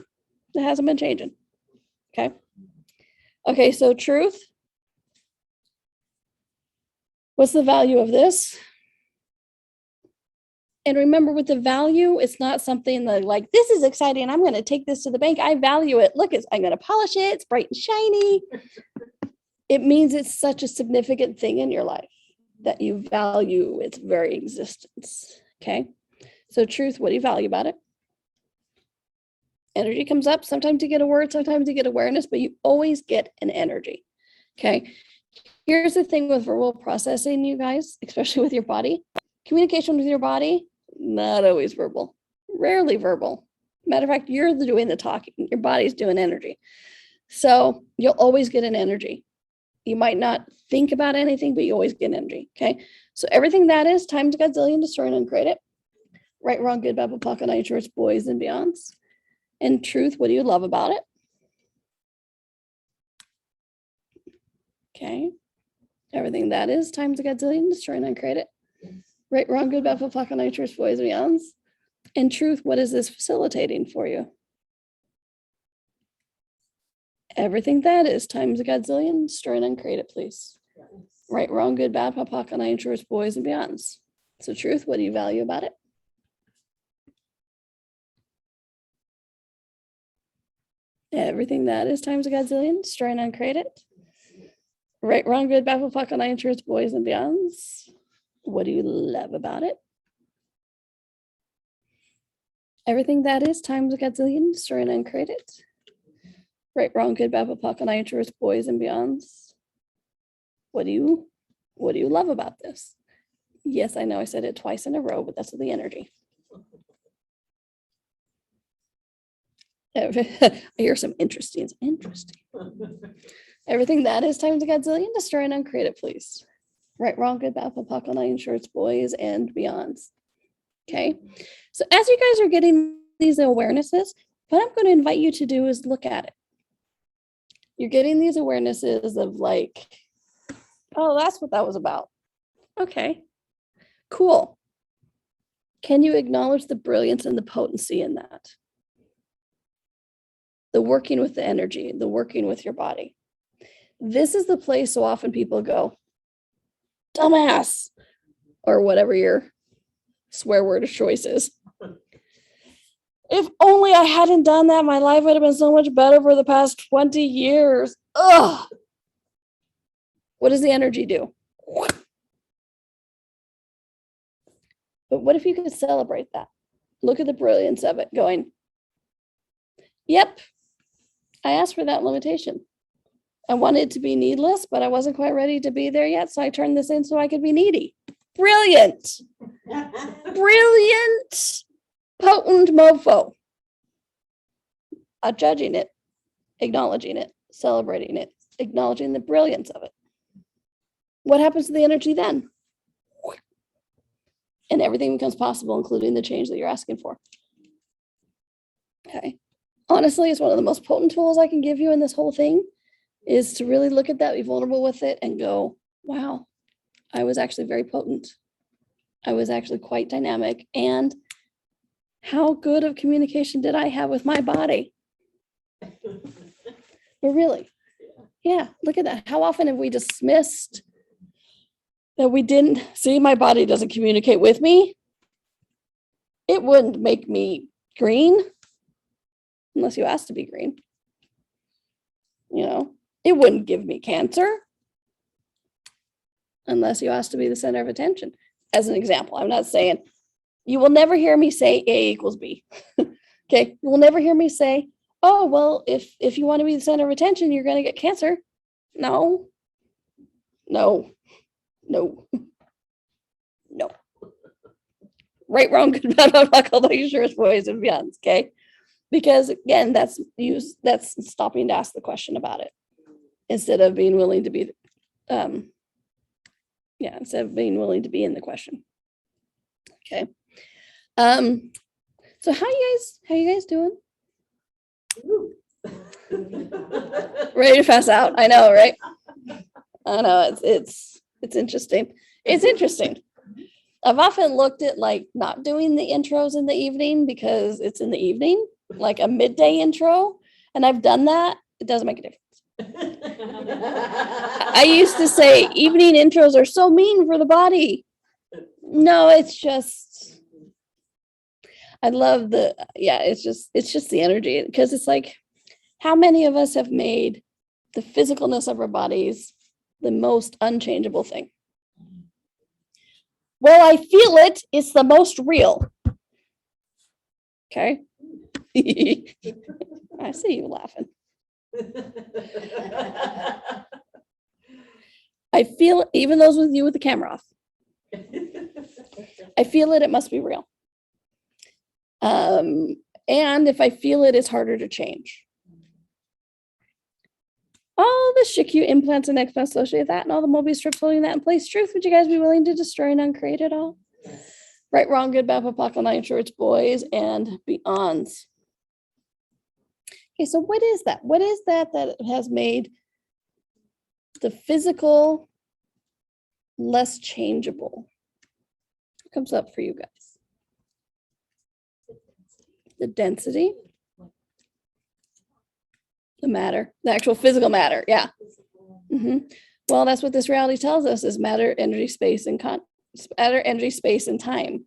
that hasn't been changing. Okay, so truth. What's the value of this? And remember, with the value, it's not something that like, this is exciting, I'm going to take this to the bank. I value it. Look, I'm going to polish it. It's bright and shiny. It means it's such a significant thing in your life that you value its very existence. Okay. So truth, what do you value about it? Energy comes up. Sometimes you get a word, sometimes you get awareness, but you always get an energy. Okay. Here's the thing with verbal processing, you guys, especially with your body. Communication with your body, not always verbal, rarely verbal. Matter of fact, you're doing the talking. Your body's doing energy. So you'll always get an energy. You might not think about anything, but you always get energy. Okay. So everything that is times Godzillion, destroy and uncreate it. Right, wrong, good, bad, pocket, night, shorts, boys, and beyonds. And truth, what do you love about it? Okay. Everything that is times Godzillion, destroy and uncreate it. Right, wrong, good, bad, pocket, night, shorts, boys, and beyonds. And truth, what is this facilitating for you? Everything that is times a Godzillion, destroy and uncreate it, please. Yes. Right, wrong, good, bad, pop, and shorts, boys, and beyonds. So truth, what do you value about it? Everything that is times a Godzillion, destroy and uncreate it. Right, wrong, good, bad, pop, and shorts, boys, and beyonds. What do you love about it? Everything that is times a Godzillion, destroy and uncreate it. Right, wrong, good, bad, pop, and shorts, boys, and beyonds. What do you love about this? Yes, I know I said it twice in a row, but that's the energy. I hear some interesting. Everything that is times a Godzillion, destroy and uncreate it, please. Right, wrong, good, bad, pop, shorts, boys, and beyonds. Okay. So as you guys are getting these awarenesses, what I'm going to invite you to do is look at it. You're getting these awarenesses of like, oh, that's what that was about. Okay, cool. Can you acknowledge the brilliance and the potency in that? The working with the energy, the working with your body. This is the place so often people go, dumbass, or whatever your swear word of choice is. If only I hadn't done that, my life would have been so much better for the past 20 years. Ugh. What does the energy do? But what if you could celebrate that? Look at the brilliance of it going, yep, I asked for that limitation. I wanted it to be needless, but I wasn't quite ready to be there yet. So I turned this in so I could be needy. Brilliant. Brilliant. Potent mofo. Judging it, acknowledging it, celebrating it, acknowledging the brilliance of it. What happens to the energy then? And everything becomes possible, including the change that you're asking for. Okay. Honestly, it's one of the most potent tools I can give you in this whole thing is to really look at that, be vulnerable with it, and go, wow, I was actually very potent. I was actually quite dynamic. And how good of communication did I have with my body? But really, yeah, look at that. How often have we dismissed that we didn't see my body doesn't communicate with me? It wouldn't make me green unless you asked to be green. You know, it wouldn't give me cancer unless you asked to be the center of attention. As an example, I'm not saying you will never hear me say A equals B. Okay, you will never hear me say, oh, well, if you want to be the center of attention, you're going to get cancer. No, no, no, no. Right, wrong, good, bad, buckle, dangerous, boys and beyonds. Okay, because again, that's stopping to ask the question about it instead of being willing to be, instead of being willing to be in the question. Okay. So how you guys doing? Ready to pass out? I know, right? I know it's interesting. It's interesting. I've often looked at like not doing the intros in the evening because it's in the evening, like a midday intro, and I've done that. It doesn't make a difference. I used to say evening intros are so mean for the body. No, it's just I love it's just the energy because it's like how many of us have made the physicalness of our bodies the most unchangeable thing? Well, I feel it. It's the most real. Okay. I see you laughing. I feel even those with you with the camera off. I feel it. It must be real. And if I feel it, it's harder to change. All the SHICU implants and explants associated with that and all the Mobius strips holding that in place. Truth, would you guys be willing to destroy and uncreate it all? Right, wrong, good, bad, apocalypse, nine shorts, boys and beyonds. Okay, so what is that? What is that has made the physical less changeable? What comes up for you guys? The density, the matter, the actual physical matter. Yeah. Well, that's what this reality tells us is matter, energy, space, and matter, energy, space, and time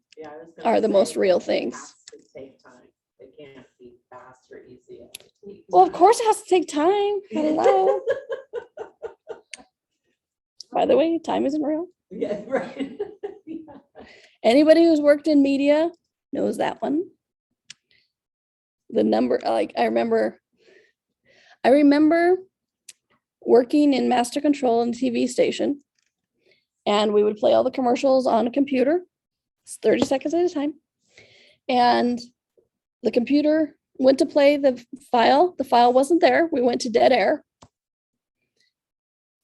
are the most real things. It has to take time. It can't be fast or easy. Well, of course it has to take time. Hello. By the way, time isn't real. Yeah, right. Anybody who's worked in media knows that one. The number, like I remember working in master control in the TV station, and we would play all the commercials on a computer. It's 30 seconds at a time. And the computer went to play the file. The file wasn't there. We went to dead air.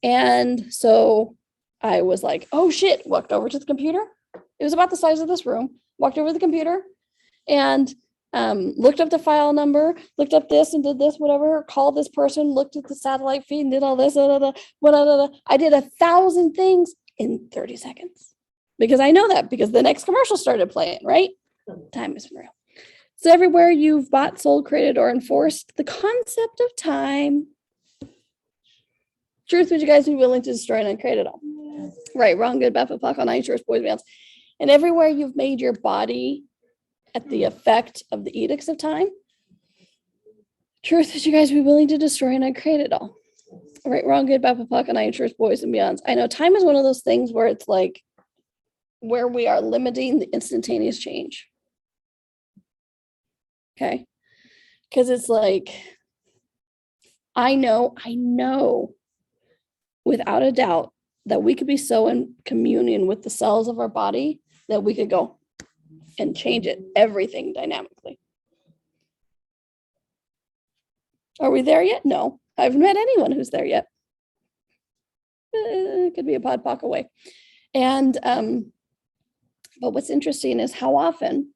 And so I was like, oh shit, walked over to the computer. It was about the size of this room. Walked over to the computer and looked up the file number, looked up this and did this, whatever, called this person, looked at the satellite feed and did all this. I did 1,000 things in 30 seconds because I know that because the next commercial started playing, right? Time isn't real. So everywhere you've bought, sold, created, or enforced the concept of time. Truth, would you guys be willing to destroy and uncreate it all? Yes. Right, wrong, good, bad, fuck, on nine shorts, boys, bands. And everywhere you've made your body at the effect of the edicts of time. Truth, would you guys be willing to destroy and uncreate it all? Right, wrong, good, bad, fuck, on nine shorts, boys, and beyonds. I know time is one of those things where it's like, where we are limiting the instantaneous change. Okay, because it's like I know without a doubt that we could be so in communion with the cells of our body that we could go and change it, everything dynamically. Are we there yet? No, I haven't met anyone who's there yet. It could be a podpoc away. And, but what's interesting is how often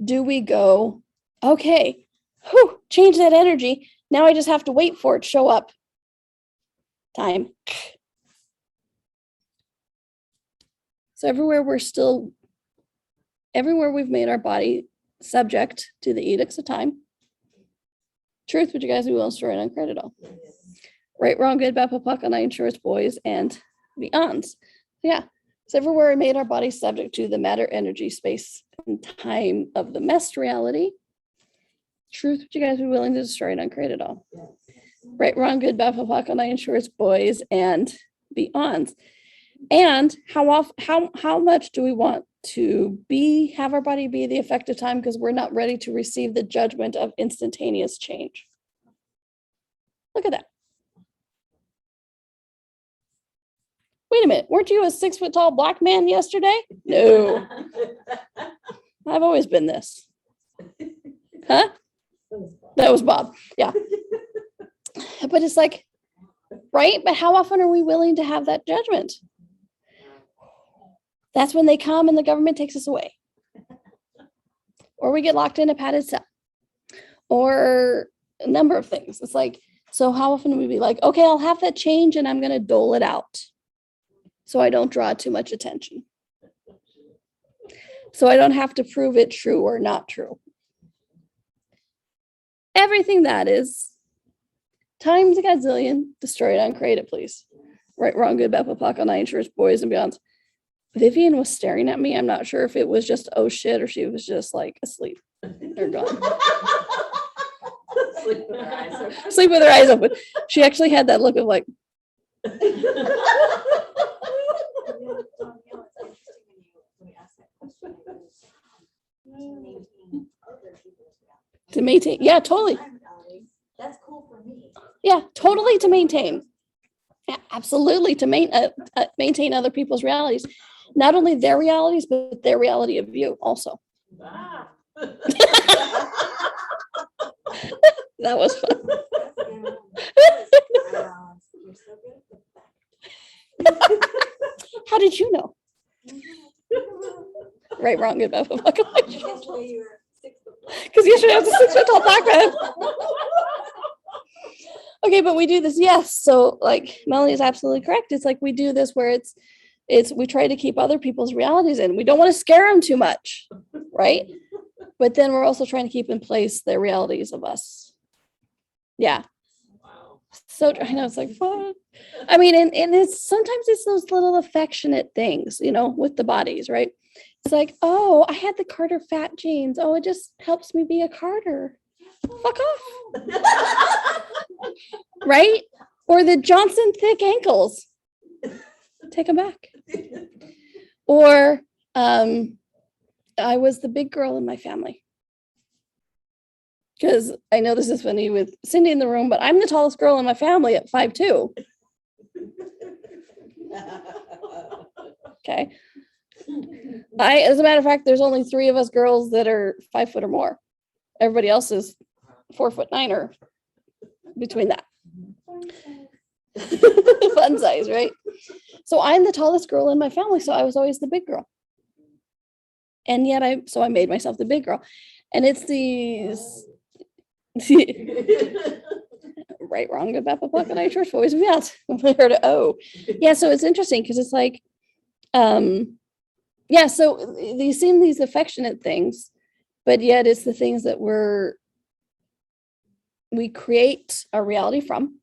do we go, okay, whew, change that energy. Now I just have to wait for it to show up. Time. So everywhere we've made our body subject to the edicts of time. Truth, would you guys be willing to destroy and uncredit all? Right, wrong, good, bad, puck, on shores, boys, and beyonds. Yeah. So everywhere we made our body subject to the matter, energy, space, and time of the messed reality. Truth, would you guys be willing to destroy and uncreate it all? Right, wrong, good, bad, puck, on shores, boys, and beyonds. And how much do we want to have our body be the effective time because we're not ready to receive the judgment of instantaneous change? Look at that. Wait a minute, weren't you a 6 foot tall black man yesterday? No, I've always been this. Huh? That was Bob. Yeah. But it's like, right? But how often are we willing to have that judgment? That's when they come and the government takes us away. Or we get locked in a padded cell. Or a number of things. It's like, so how often do we be like, okay, I'll have that change and I'm going to dole it out so I don't draw too much attention. So I don't have to prove it true or not true. Everything that is times a gazillion, destroy it, uncreate it, please. Right, wrong, good, bad, puck, on insurance, boys and beyonds. Vivian was staring at me. I'm not sure if it was just, oh shit, or she was just like asleep. They're gone. Sleep with her eyes open. Sleep with her eyes open. She actually had that look of like, to maintain. Yeah, totally. That's cool for me. Yeah, totally to maintain. Yeah, absolutely to maintain other people's realities. Not only their realities, but their reality of you also. Ah. That was fun. How did you know? Right, wrong, good, bad, because yesterday I was a 6 foot tall black man. Okay, but we do this, yes. So like Melanie is absolutely correct. It's like we do this where it's we try to keep other people's realities in. We don't want to scare them too much, right? But then we're also trying to keep in place their realities of us. Yeah. Wow. So I know it's like fun. I mean, and it's sometimes it's those little affectionate things, with the bodies, right? It's like, oh, I had the Carter fat jeans. Oh, it just helps me be a Carter. Fuck off. Right? Or the Johnson thick ankles. Take them back. Or I was the big girl in my family. Because I know this is funny with Cindy in the room, but I'm the tallest girl in my family at 5'2". Okay. As a matter of fact, there's only 3 of us girls that are 5 foot or more. Everybody else is 4'9" or between that. Fun size, right? So I'm the tallest girl in my family, so I was always the big girl. And yet I made myself the big girl. And it's these right, wrong, good, bad, puck, and church boys and beyonds. I heard it. Oh, yeah. So it's interesting because it's like, yeah. So you seem these affectionate things, but yet it's the things that we create our reality from.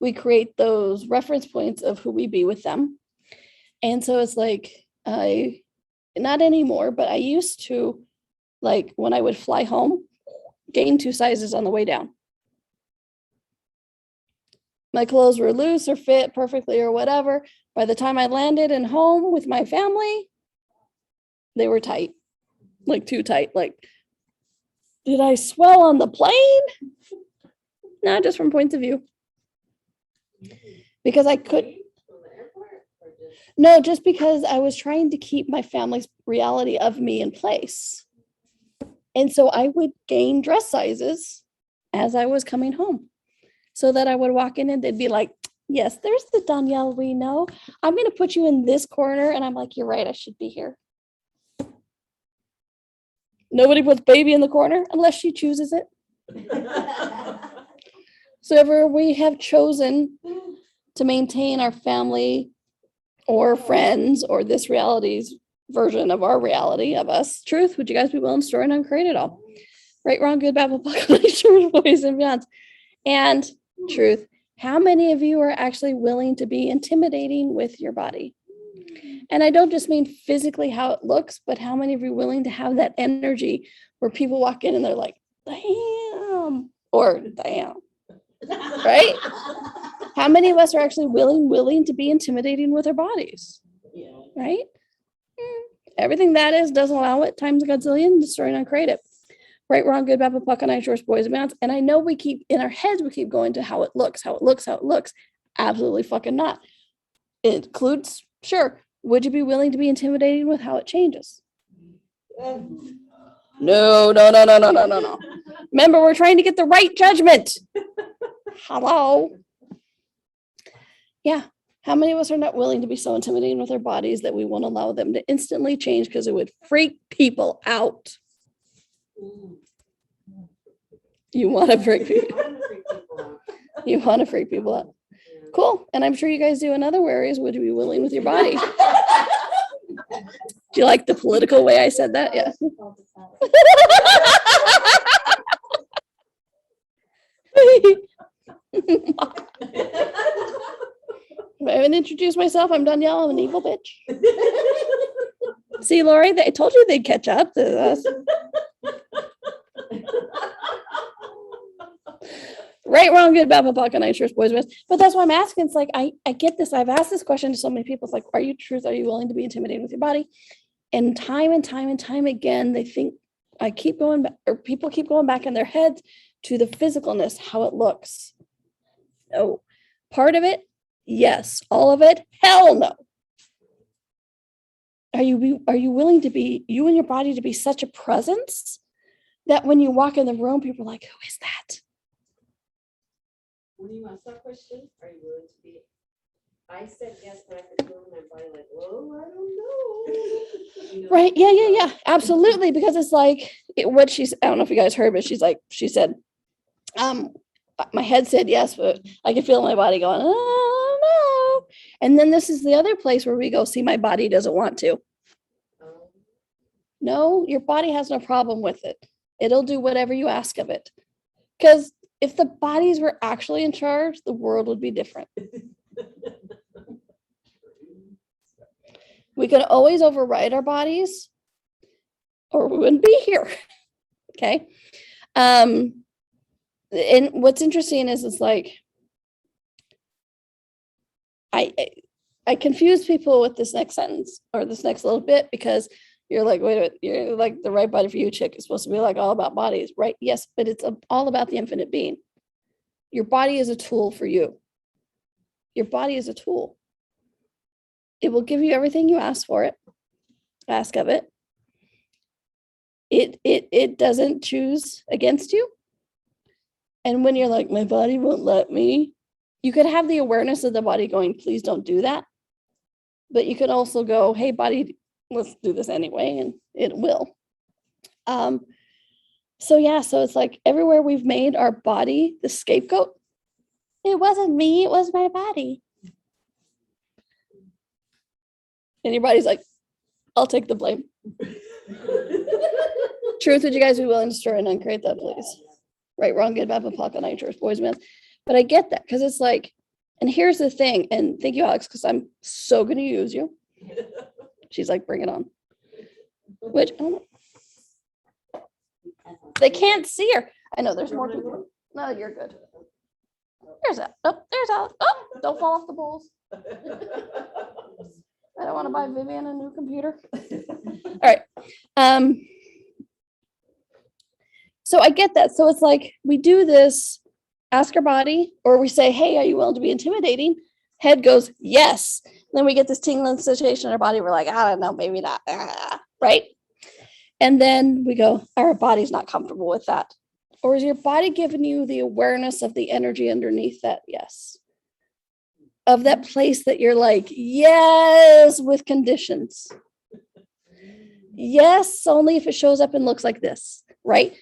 We create those reference points of who we be with them. And so it's like, not anymore, but I used to, like when I would fly home, gain 2 sizes on the way down. My clothes were loose or fit perfectly or whatever. By the time I landed in home with my family, they were tight, like too tight. Like, did I swell on the plane? No, just from points of view. Because I could, From the airport or just? no, just because I was trying to keep my family's reality of me in place. And so I would gain dress sizes as I was coming home so that I would walk in and they'd be like, yes, there's the Danielle we know. I'm going to put you in this corner. And I'm like, you're right. I should be here. Nobody puts baby in the corner unless she chooses it. So ever we have chosen to maintain our family or friends or this reality's version of our reality of us, truth, would you guys be willing to store and uncreate it all? Right, wrong, good, bad, population, boys and beyonds. And truth, how many of you are actually willing to be intimidating with your body? And I don't just mean physically how it looks, but how many of you are willing to have that energy where people walk in and they're like, damn, or damn, right? How many of us are actually willing to be intimidating with our bodies, Yeah. right? Everything that is doesn't allow it times a godzillion, destroy and uncreate it. Right, wrong, good, bad, puck, and I, shorts, boys, and mounts. And I know we keep in our heads, we keep going to how it looks, how it looks, how it looks. Absolutely fucking not. It includes, sure. Would you be willing to be intimidating with how it changes? No. Remember, we're trying to get the right judgment. Hello. Yeah. How many of us are not willing to be so intimidating with our bodies that we won't allow them to instantly change because it would freak people out? You want to freak people. You want to freak people out. Cool. And I'm sure you guys do in other areas. Would you be willing with your body? Do you like the political way I said that? Yeah. I haven't introduced myself. I'm Danielle. I'm an evil bitch. See, Lori, I told you they'd catch up to us. Right, wrong, good, bad, puck, and I, shorts, boys, best. But that's why I'm asking. It's like, I get this. I've asked this question to so many people. It's like, are you truth? Are you willing to be intimidated with your body? And time again, they think I keep going back, or people keep going back in their heads to the physicalness, how it looks. No. Part of it, yes. All of it, hell no. Are you willing to be, you and your body to be such a presence that when you walk in the room, people are like, who is that? When you ask that question, are you willing to be? I said yes, but I could feel my body like, whoa, I don't know. You know? Right. Yeah. Absolutely. Because it's like what she's, I don't know if you guys heard, but she said, my head said yes, but I could feel my body going, oh no. And then this is the other place where we go, see, my body doesn't want to. No, your body has no problem with it. It'll do whatever you ask of it. Because if the bodies were actually in charge, the world would be different. We could always override our bodies or we wouldn't be here. Okay. And what's interesting is it's like, I confuse people with this next sentence or this next little bit because you're like, wait a minute, you're like the right body for you chick is supposed to be like all about bodies, right? Yes, but it's all about the infinite being. Your body is a tool for you. Your body is a tool. It will give you everything you ask for it. Ask of it. It doesn't choose against you. And when you're like, my body won't let me, you could have the awareness of the body going, please don't do that. But you could also go, hey, body, let's do this anyway, and it will. So it's like everywhere we've made our body the scapegoat. It wasn't me, it was my body. And your body's like, I'll take the blame. Truth, would you guys be willing to stir and uncreate that, please? Right, wrong, good, bad, puck, and I, shorts, boys, men. But I get that because it's like, and here's the thing, and thank you, Alex, because I'm so going to use you. She's like, bring it on. Which, I don't know. They can't see her. I know there's more people. No, you're good. There's that. Oh, there's Alex. Oh, don't fall off the bowls. I don't want to buy Vivian a new computer. All right. So I get that. So it's like we do this ask our body, or we say, hey, are you willing to be intimidating? Head goes, yes. Then we get this tingling sensation in our body. We're like, I don't know, maybe not. Right? And then we go, our body's not comfortable with that. Or is your body giving you the awareness of the energy underneath that? Yes. Of that place that you're like, yes, with conditions. Yes, only if it shows up and looks like this, right?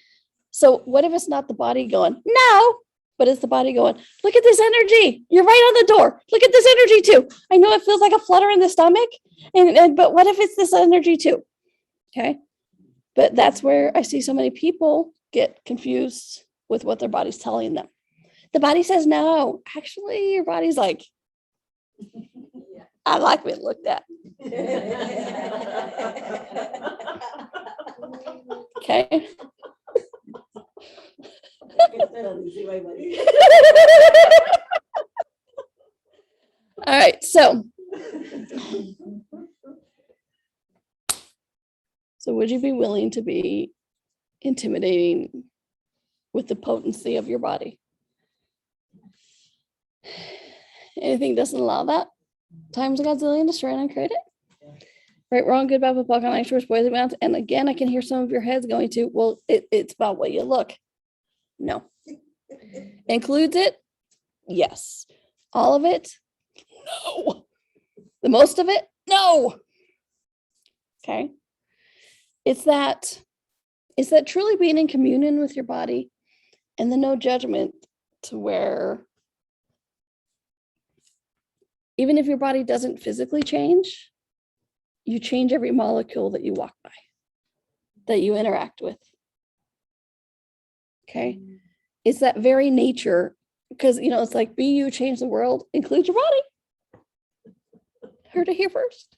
So what if it's not the body going, no, but it's the body going, look at this energy. You're right on the door. Look at this energy too. I know it feels like a flutter in the stomach, but what if it's this energy too? Okay. But that's where I see so many people get confused with what their body's telling them. The body says no. Actually, your body's like, I like being looked at. Okay. All right. So would you be willing to be intimidating with the potency of your body? Anything doesn't allow that? Times a Godzillion, destroy and uncreate it. Right, wrong, good, bad, buck on ice, boys and mounts. And again, I can hear some of your heads going to, well, it's about what you look. No. Includes it? Yes. All of it? No. The most of it? No. Okay. It's that truly being in communion with your body and the no judgment, to where even if your body doesn't physically change, you change every molecule that you walk by, that you interact with. Okay. It's that very nature, because, it's like, be you, change the world, include your body. Heard it here first.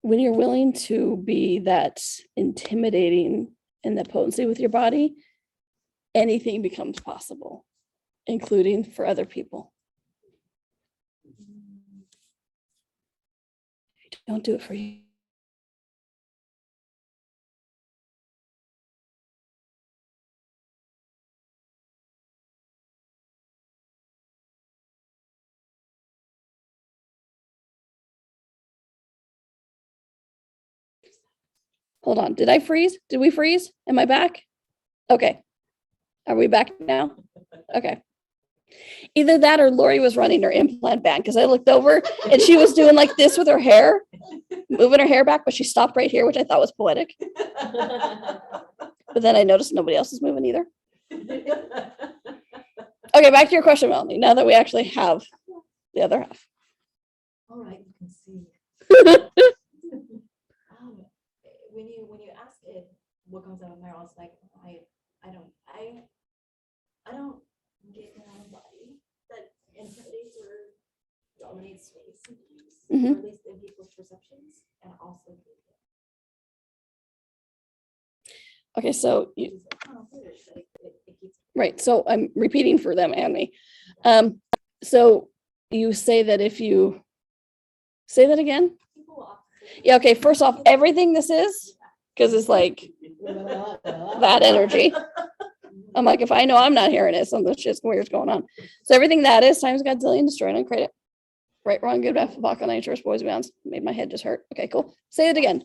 When you're willing to be that intimidating and that potency with your body, anything becomes possible, including for other people. Don't do it for you. Hold on. Did I freeze? Did we freeze? Am I back? Okay. Are we back now? Okay. Either that or Lori was running her implant back, because I looked over and she was doing like this with her hair, moving her hair back, but she stopped right here, which I thought was poetic. But then I noticed nobody else is moving either. Okay, back to your question, Melanie, now that we actually have the other half. All right, you can see. When you ask it, what comes out of my mouth, it's like, I don't get my own body that intimidates or dominates space sometimes, or at least in people's perceptions, and also. Okay, so right, so I'm repeating for them and me. So you say that if you say that again? Yeah, okay, first off, everything this is, because it's like that energy. I'm like, if I know I'm not hearing it, something just weird's going on. So everything that is times Godzillion, destroy and uncreate it. Right, wrong, good, bad, buck on ice, boys and mounts. Made my head just hurt. Okay, cool. Say it again.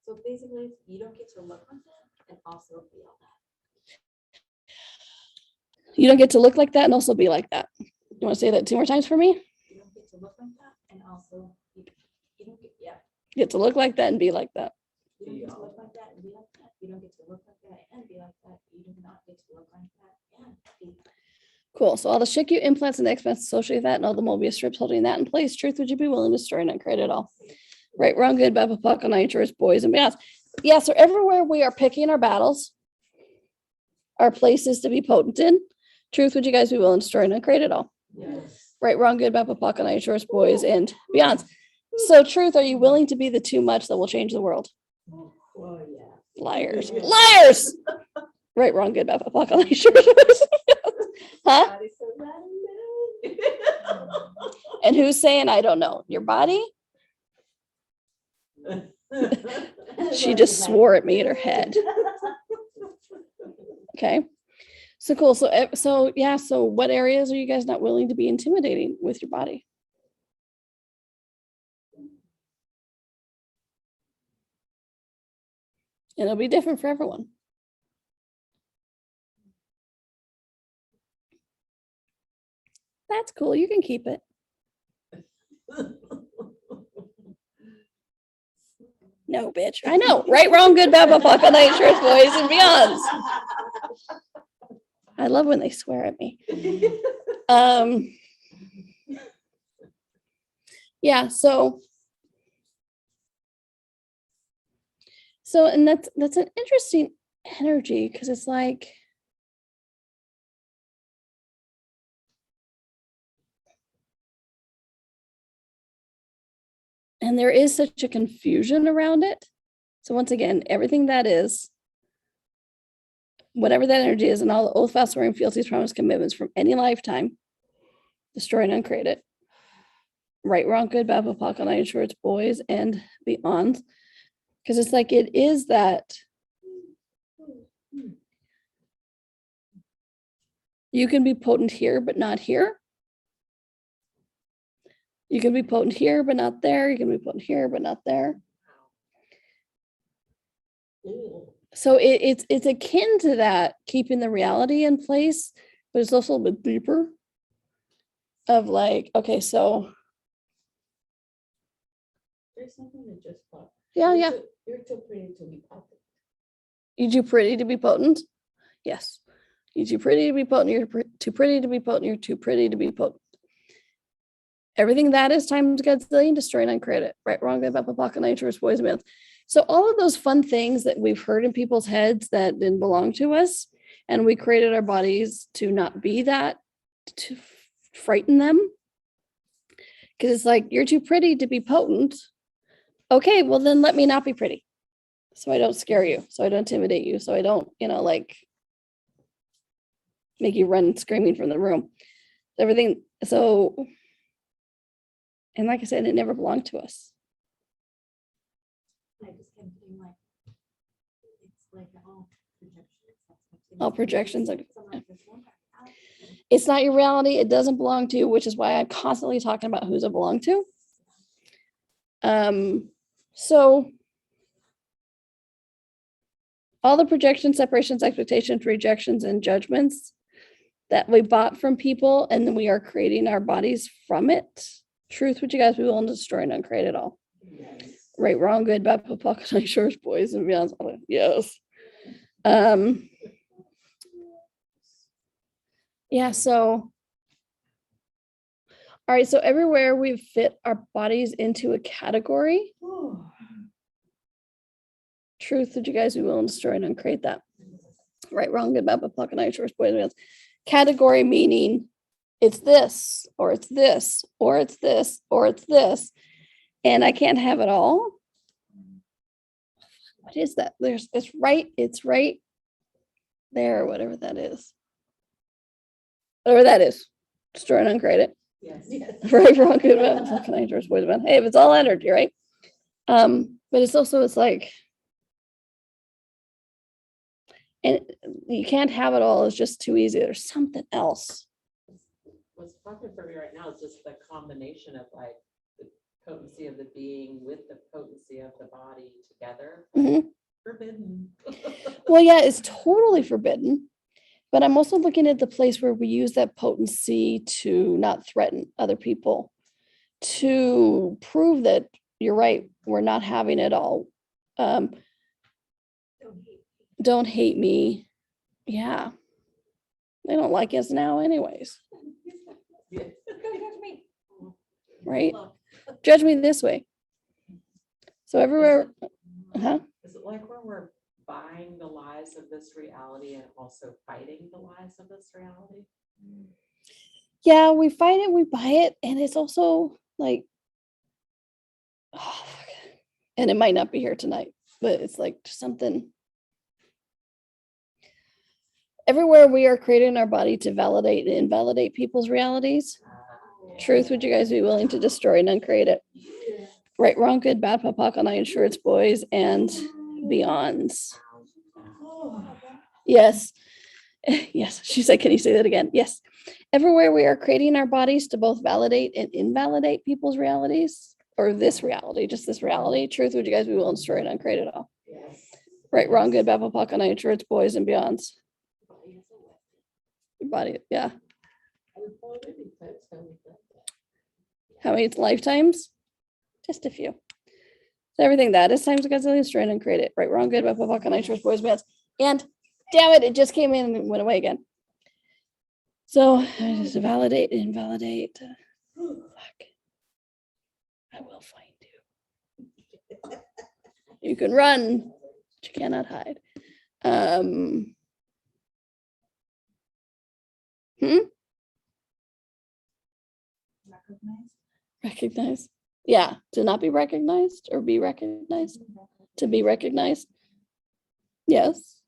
So basically, you don't get to look like that and also be all that. You don't get to look like that and also be like that. You want to say that 2 more times for me? You don't get to look like that and also you don't get, yeah. You get to look like that and be like that. You don't get to look like that and be like that. You don't get to look like that and be like that. You do not get to look like that and be. Cool. So all the SHICU implants and explants associated with that, and all the Mobius strips holding that in place. Truth, would you be willing to destroy and uncreate it all? Right, wrong, good, bad, buck on ice, boys and beyonds. Yeah, so everywhere we are picking our battles, our places to be potent in. Truth, would you guys be willing to destroy and uncreate it all? Yes. Right, wrong, good, bad, buck on ice, boys and beyonds. So truth, are you willing to be the too much that will change the world? Oh, yeah. Liars. Liars! Right, wrong, good, bad, buck on ice, huh? And who's saying I don't know? Your body? She just swore at me in her head. Okay. So cool. So yeah. So what areas are you guys not willing to be intimidating with your body? And it'll be different for everyone. That's cool. You can keep it. No, bitch. I know. Right, wrong, good, bad, but fuck, all night, shorts, boys, and beyonds. I love when they swear at me. Yeah, so and that's an interesting energy because it's like and there is such a confusion around it. So once again, everything that is, whatever that energy is, and all the old fast swearing fealties, promise, commitments from any lifetime, destroy and uncreate it. Right, wrong, good, bad, but fuck, all night, shorts, boys, and beyond. Because it's like it is that you can be potent here, but not here. You can be potent here, but not there. You can be potent here, but not there. So it's akin to that, keeping the reality in place, but it's also a bit deeper of like, okay, so There's something that just popped. yeah. You're too pretty to be popping. You too pretty to be potent? Yes. You too pretty to be potent. You're too pretty to be potent. You're too pretty to be potent. Everything that is times godzillion, destroy and uncreate it. Right, wrong, good, bad, blah, nature, boys, and men. So all of those fun things that we've heard in people's heads that didn't belong to us, and we created our bodies to not be that, to frighten them. Because it's like, you're too pretty to be potent. Okay, well then let me not be pretty. So I don't scare you. So I don't intimidate you. So I don't, like make you run screaming from the room. Everything. So, and like I said, it never belonged to us. I just kept feeling like it's like all projections. All projections, like, Sometimes there's one part. It's not your reality. It doesn't belong to you, which is why I'm constantly talking about who's it belong to. So all the projections, separations, expectations, rejections, and judgments that we bought from people, and then we are creating our bodies from it. Truth, would you guys be willing to destroy and uncreate it all? Yes. Right, wrong, good, bad, pocket, night, shorts, boys, and beyond. Yes. Yeah, so all right, so everywhere we've fit our bodies into a category. Truth, would you guys be willing to destroy and uncreate that? Right, wrong, good, bad, pocket, night, shorts, boys, and beyond. Category meaning it's this, or it's this, or it's this, or it's this, and I can't have it all. What is that? It's right there, whatever that is. Whatever that is. Destroy and uncreate it. Yes. Right, wrong, good, bad, fucking dangerous, boys, man. Hey, if it's all energy, right? But it's also, it's like, and you can't have it all. It's just too easy. There's something else. What's fucking for me right now is just the combination of like the potency of the being with the potency of the body together. Mhm. Forbidden. Well, yeah, it's totally forbidden. But I'm also looking at the place where we use that potency to not threaten other people, to prove that you're right, we're not having it all. Don't hate me. Yeah. They don't like us now anyways, Yeah. right? Judge me this way. So everywhere, Is it like when we're buying the lies of this reality and also fighting the lies of this reality? yeah, we fight it, we buy it, and it's also like, oh, fuck. And it might not be here tonight, but it's like something. Everywhere we are creating our body to validate and invalidate people's realities. Truth, would you guys be willing to destroy and uncreate it? Right, wrong, good, bad, pop, uninsured, boys, and beyonds. Yes. Yes. She said, can you say that again? Yes. Everywhere we are creating our bodies to both validate and invalidate people's realities, or this reality, just this reality. Truth, would you guys be willing to destroy and uncreate it all? Yes. Right, wrong, good, bad, pop, uninsured, boys, and beyonds. Your body, yeah. How many lifetimes? Just a few. So everything that is times a gazillion, destroy and uncreate it. Right, wrong, good, bad, pop, uninsured, boys, beyonds. And damn it, it just came in and went away again. So just validate and invalidate. Fuck. I will find you. You can run, but you cannot hide. Recognize. Yeah, to not be recognized or be recognized. To be recognized. Yes.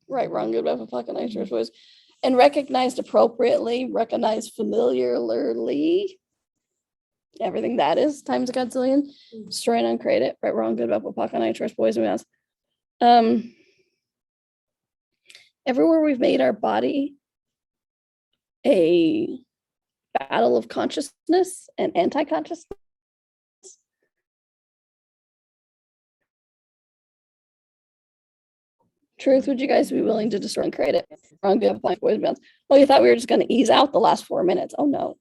Right, wrong, good, bad, fucking nice voice. And recognized appropriately, recognized familiarly. Everything that is times a godzillion. Destroy and uncreate it. Right, wrong, good, bad, fucking nice boys and beyonds. Everywhere we've made our body a battle of consciousness and anti-consciousness. Truth, would you guys be willing to destroy and create it? Wrong, good, boys and beyonds. Well, you thought we were just going to ease out the last 4 minutes. Oh no.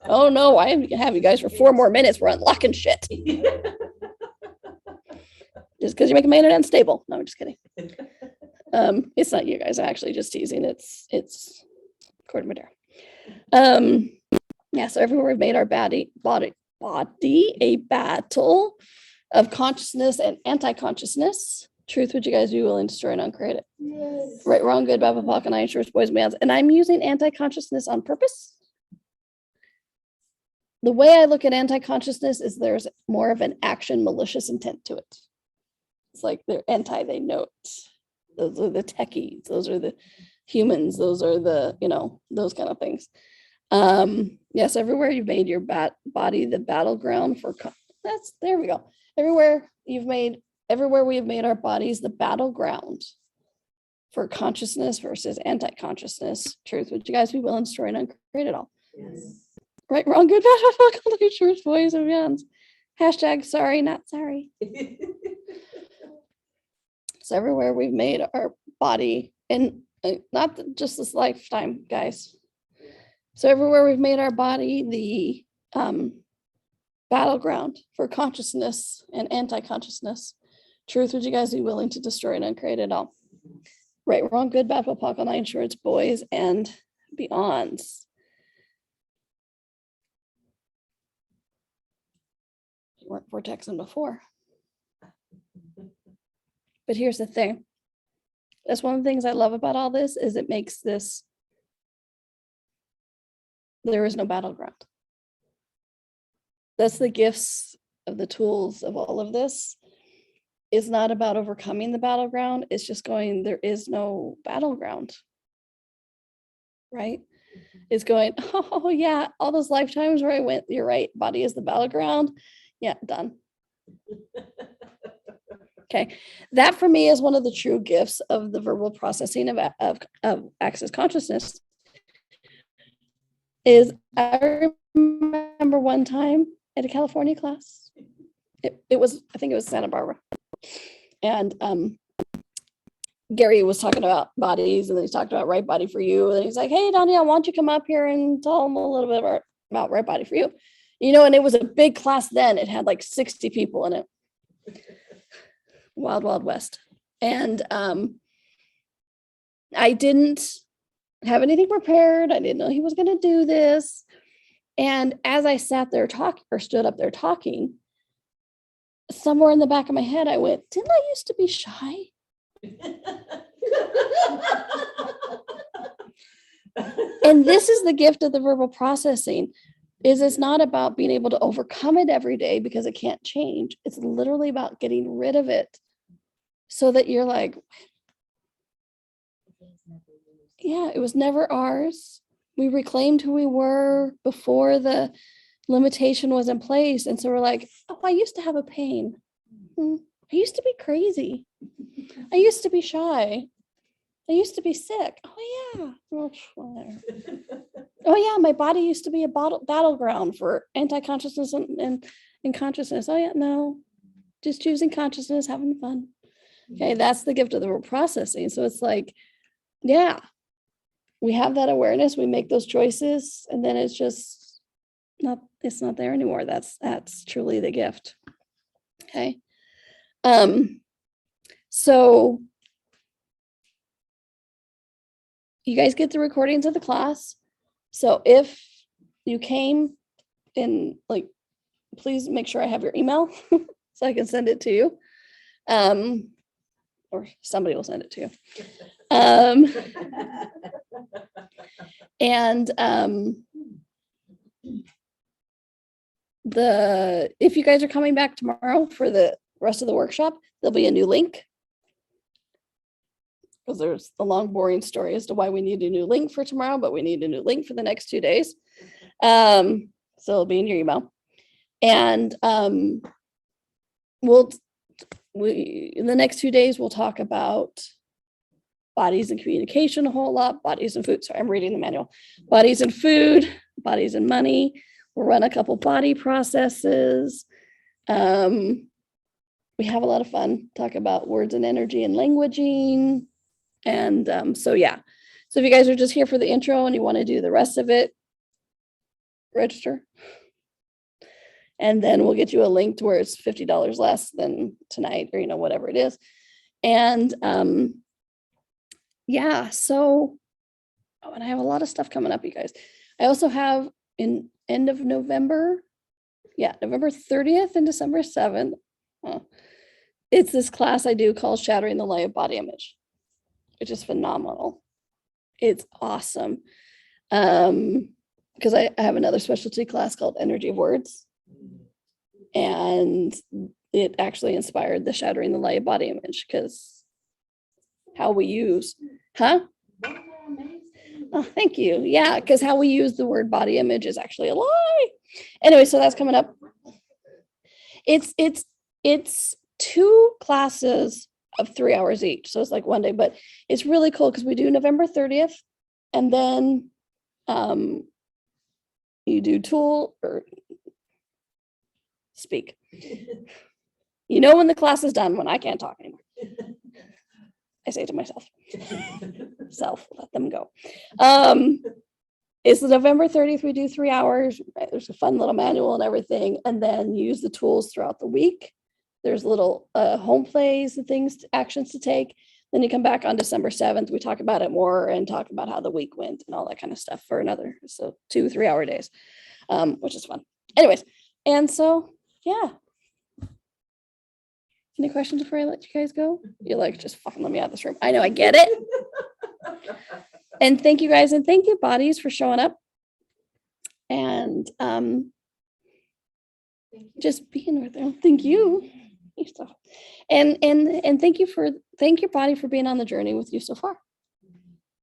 Oh no, I have you guys for 4 more minutes. We're unlocking shit. Just because you make a man unstable. No, I'm just kidding. It's not you guys. I'm actually just teasing. It's Court Madera. Yeah, so everywhere we've made our body a battle of consciousness and anti-consciousness. Truth, would you guys be willing to destroy and uncreate it? Yes. Right, wrong, good, bad, pop, and I ensure boys and bands. And I'm using anti-consciousness on purpose. The way I look at anti-consciousness is there's more of an action, malicious intent to it. It's like they're anti, they note. Those are the techies. Those are the humans. Those are the, those kind of things. Yes, everywhere you've made your body the battleground for, there we go. Everywhere we have made our bodies the battleground for consciousness versus anti-consciousness. Truth, would you guys be willing to destroy and uncreate it all? Yes. Right, wrong, good, bad, short boys and beyonds. Hashtag sorry, not sorry. So everywhere we've made our body, and not just this lifetime, guys. So everywhere we've made our body the battleground for consciousness and anti-consciousness. Truth, would you guys be willing to destroy and uncreate it all? Right, wrong, good, bad, pop, insurance, boys and beyonds. You weren't vortexing before. But here's the thing. That's one of the things I love about all this is it makes this, there is no battleground. That's the gifts of the tools of all of this. It's not about overcoming the battleground. It's just going, there is no battleground. Right? It's going, oh yeah, all those lifetimes where I went, you're right, body is the battleground. Yeah, done. Okay, that for me is one of the true gifts of the verbal processing of access consciousness. Is I remember one time at a California class, it was, I think it was Santa Barbara, and Gary was talking about bodies, and then he talked about right body for you, and he's like, hey Danielle, why don't you come up here and tell them a little bit about right body for you, and it was a big class then. It had like 60 people in it. Wild West. And I didn't have anything prepared. I didn't know he was going to do this. And as I sat there talking or stood up there talking, somewhere in the back of my head, I went, didn't I used to be shy? And this is the gift of the verbal processing. It's not about being able to overcome it every day because it can't change. It's literally about getting rid of it so that you're like, yeah, it was never ours. We reclaimed who we were before the limitation was in place. And so we're like, oh, I used to have a pain. I used to be crazy. I used to be shy. I used to be sick. Oh yeah. Well, whatever. Oh yeah, my body used to be a battleground for anti-consciousness and consciousness. Oh yeah, no. Just choosing consciousness, having fun. Okay, that's the gift of the processing. So it's like, yeah, we have that awareness, we make those choices, and then it's just it's not there anymore. That's truly the gift. Okay. So you guys get the recordings of the class. So if you came in, like, please make sure I have your email so I can send it to you. Or somebody will send it to you. And if you guys are coming back tomorrow for the rest of the workshop, there'll be a new link. Because there's the long, boring story as to why we need a new link for tomorrow, but we need a new link for the next 2 days. So it'll be in your email. And in the next 2 days, we'll talk about bodies and communication a whole lot, bodies and food. Sorry, I'm reading the manual. Bodies and food, bodies and money. We'll run a couple body processes. We have a lot of fun, talk about words and energy and languaging. And so, yeah. So if you guys are just here for the intro and you want to do the rest of it, register. And then we'll get you a link to where it's $50 less than tonight, or, whatever it is. And yeah, so, and I have a lot of stuff coming up, you guys. I also have in end of November, November 30th and December 7th. It's this class I do called Shattering the Lie of Body Image, which is phenomenal. It's awesome. Because I have another specialty class called Energy of Words. And it actually inspired the Shattering the Lie of Body Image, because how we use, Oh, thank you. Yeah, because how we use the word body image is actually a lie. Anyway, so that's coming up. It's 2 classes of 3 hours each. So it's like one day, but it's really cool because we do November 30th, and then you do tool or speak. When the class is done, when I can't talk anymore. I say to myself, let them go. It's November 30th. We do 3 hours. Right? There's a fun little manual and everything. And then you use the tools throughout the week. There's little home plays and actions to take. Then you come back on December 7th. We talk about it more and talk about how the week went and all that kind of stuff for another, 2 3-hour days, which is fun. Anyways, and so, yeah. Any questions before I let you guys go? You're like, just fucking let me out of this room. I know, I get it. And thank you guys, and thank you, bodies, for showing up. And just being with them. Thank you. And thank you, body, for being on the journey with you so far.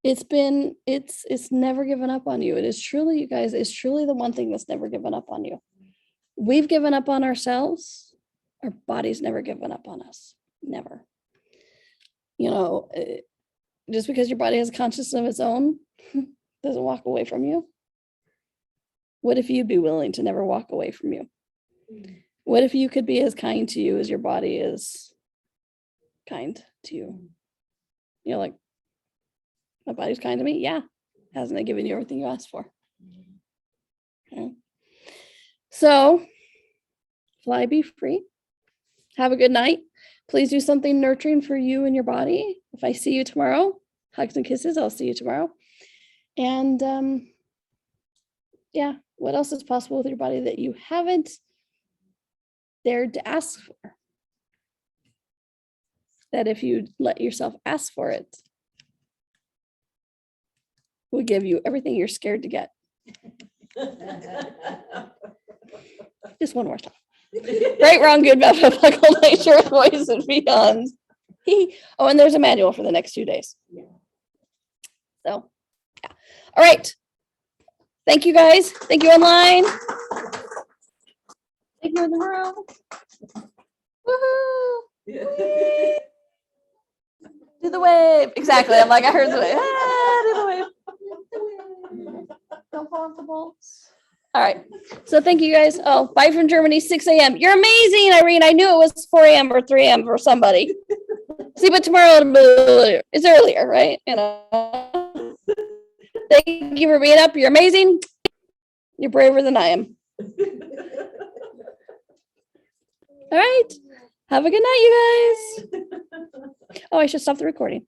It's never given up on you. It is truly, you guys, it's truly the one thing that's never given up on you. We've given up on ourselves. Our body's never given up on us. Never. Just because your body has a consciousness of its own doesn't walk away from you. What if you'd be willing to never walk away from you? What if you could be as kind to you as your body is kind to you? Like, my body's kind to me. Yeah. Hasn't it given you everything you asked for? Okay. So, fly, be free. Have a good night. Please do something nurturing for you and your body. If I see you tomorrow, hugs and kisses. I'll see you tomorrow. And what else is possible with your body that you haven't dared to ask for? That if you let yourself ask for it, will give you everything you're scared to get. Just one more time. Right, wrong, good, bad, biblical, nature, voice, and beyond. Oh, and there's a manual for the next 2 days. So, yeah. All right. Thank you, guys. Thank you online. you in the room. Woohoo! Do the wave. Exactly. I'm like, I heard the wave. Ah, do the wave. Don't fall off the bolts. All right. So thank you guys. Oh, bye from Germany, 6 a.m. You're amazing, Irene. I knew it was 4 a.m. or 3 a.m. for somebody. See, but tomorrow it'll be earlier. It's earlier, right? You know. Thank you for being up. You're amazing. You're braver than I am. All right. Have a good night, you guys. Oh, I should stop the recording.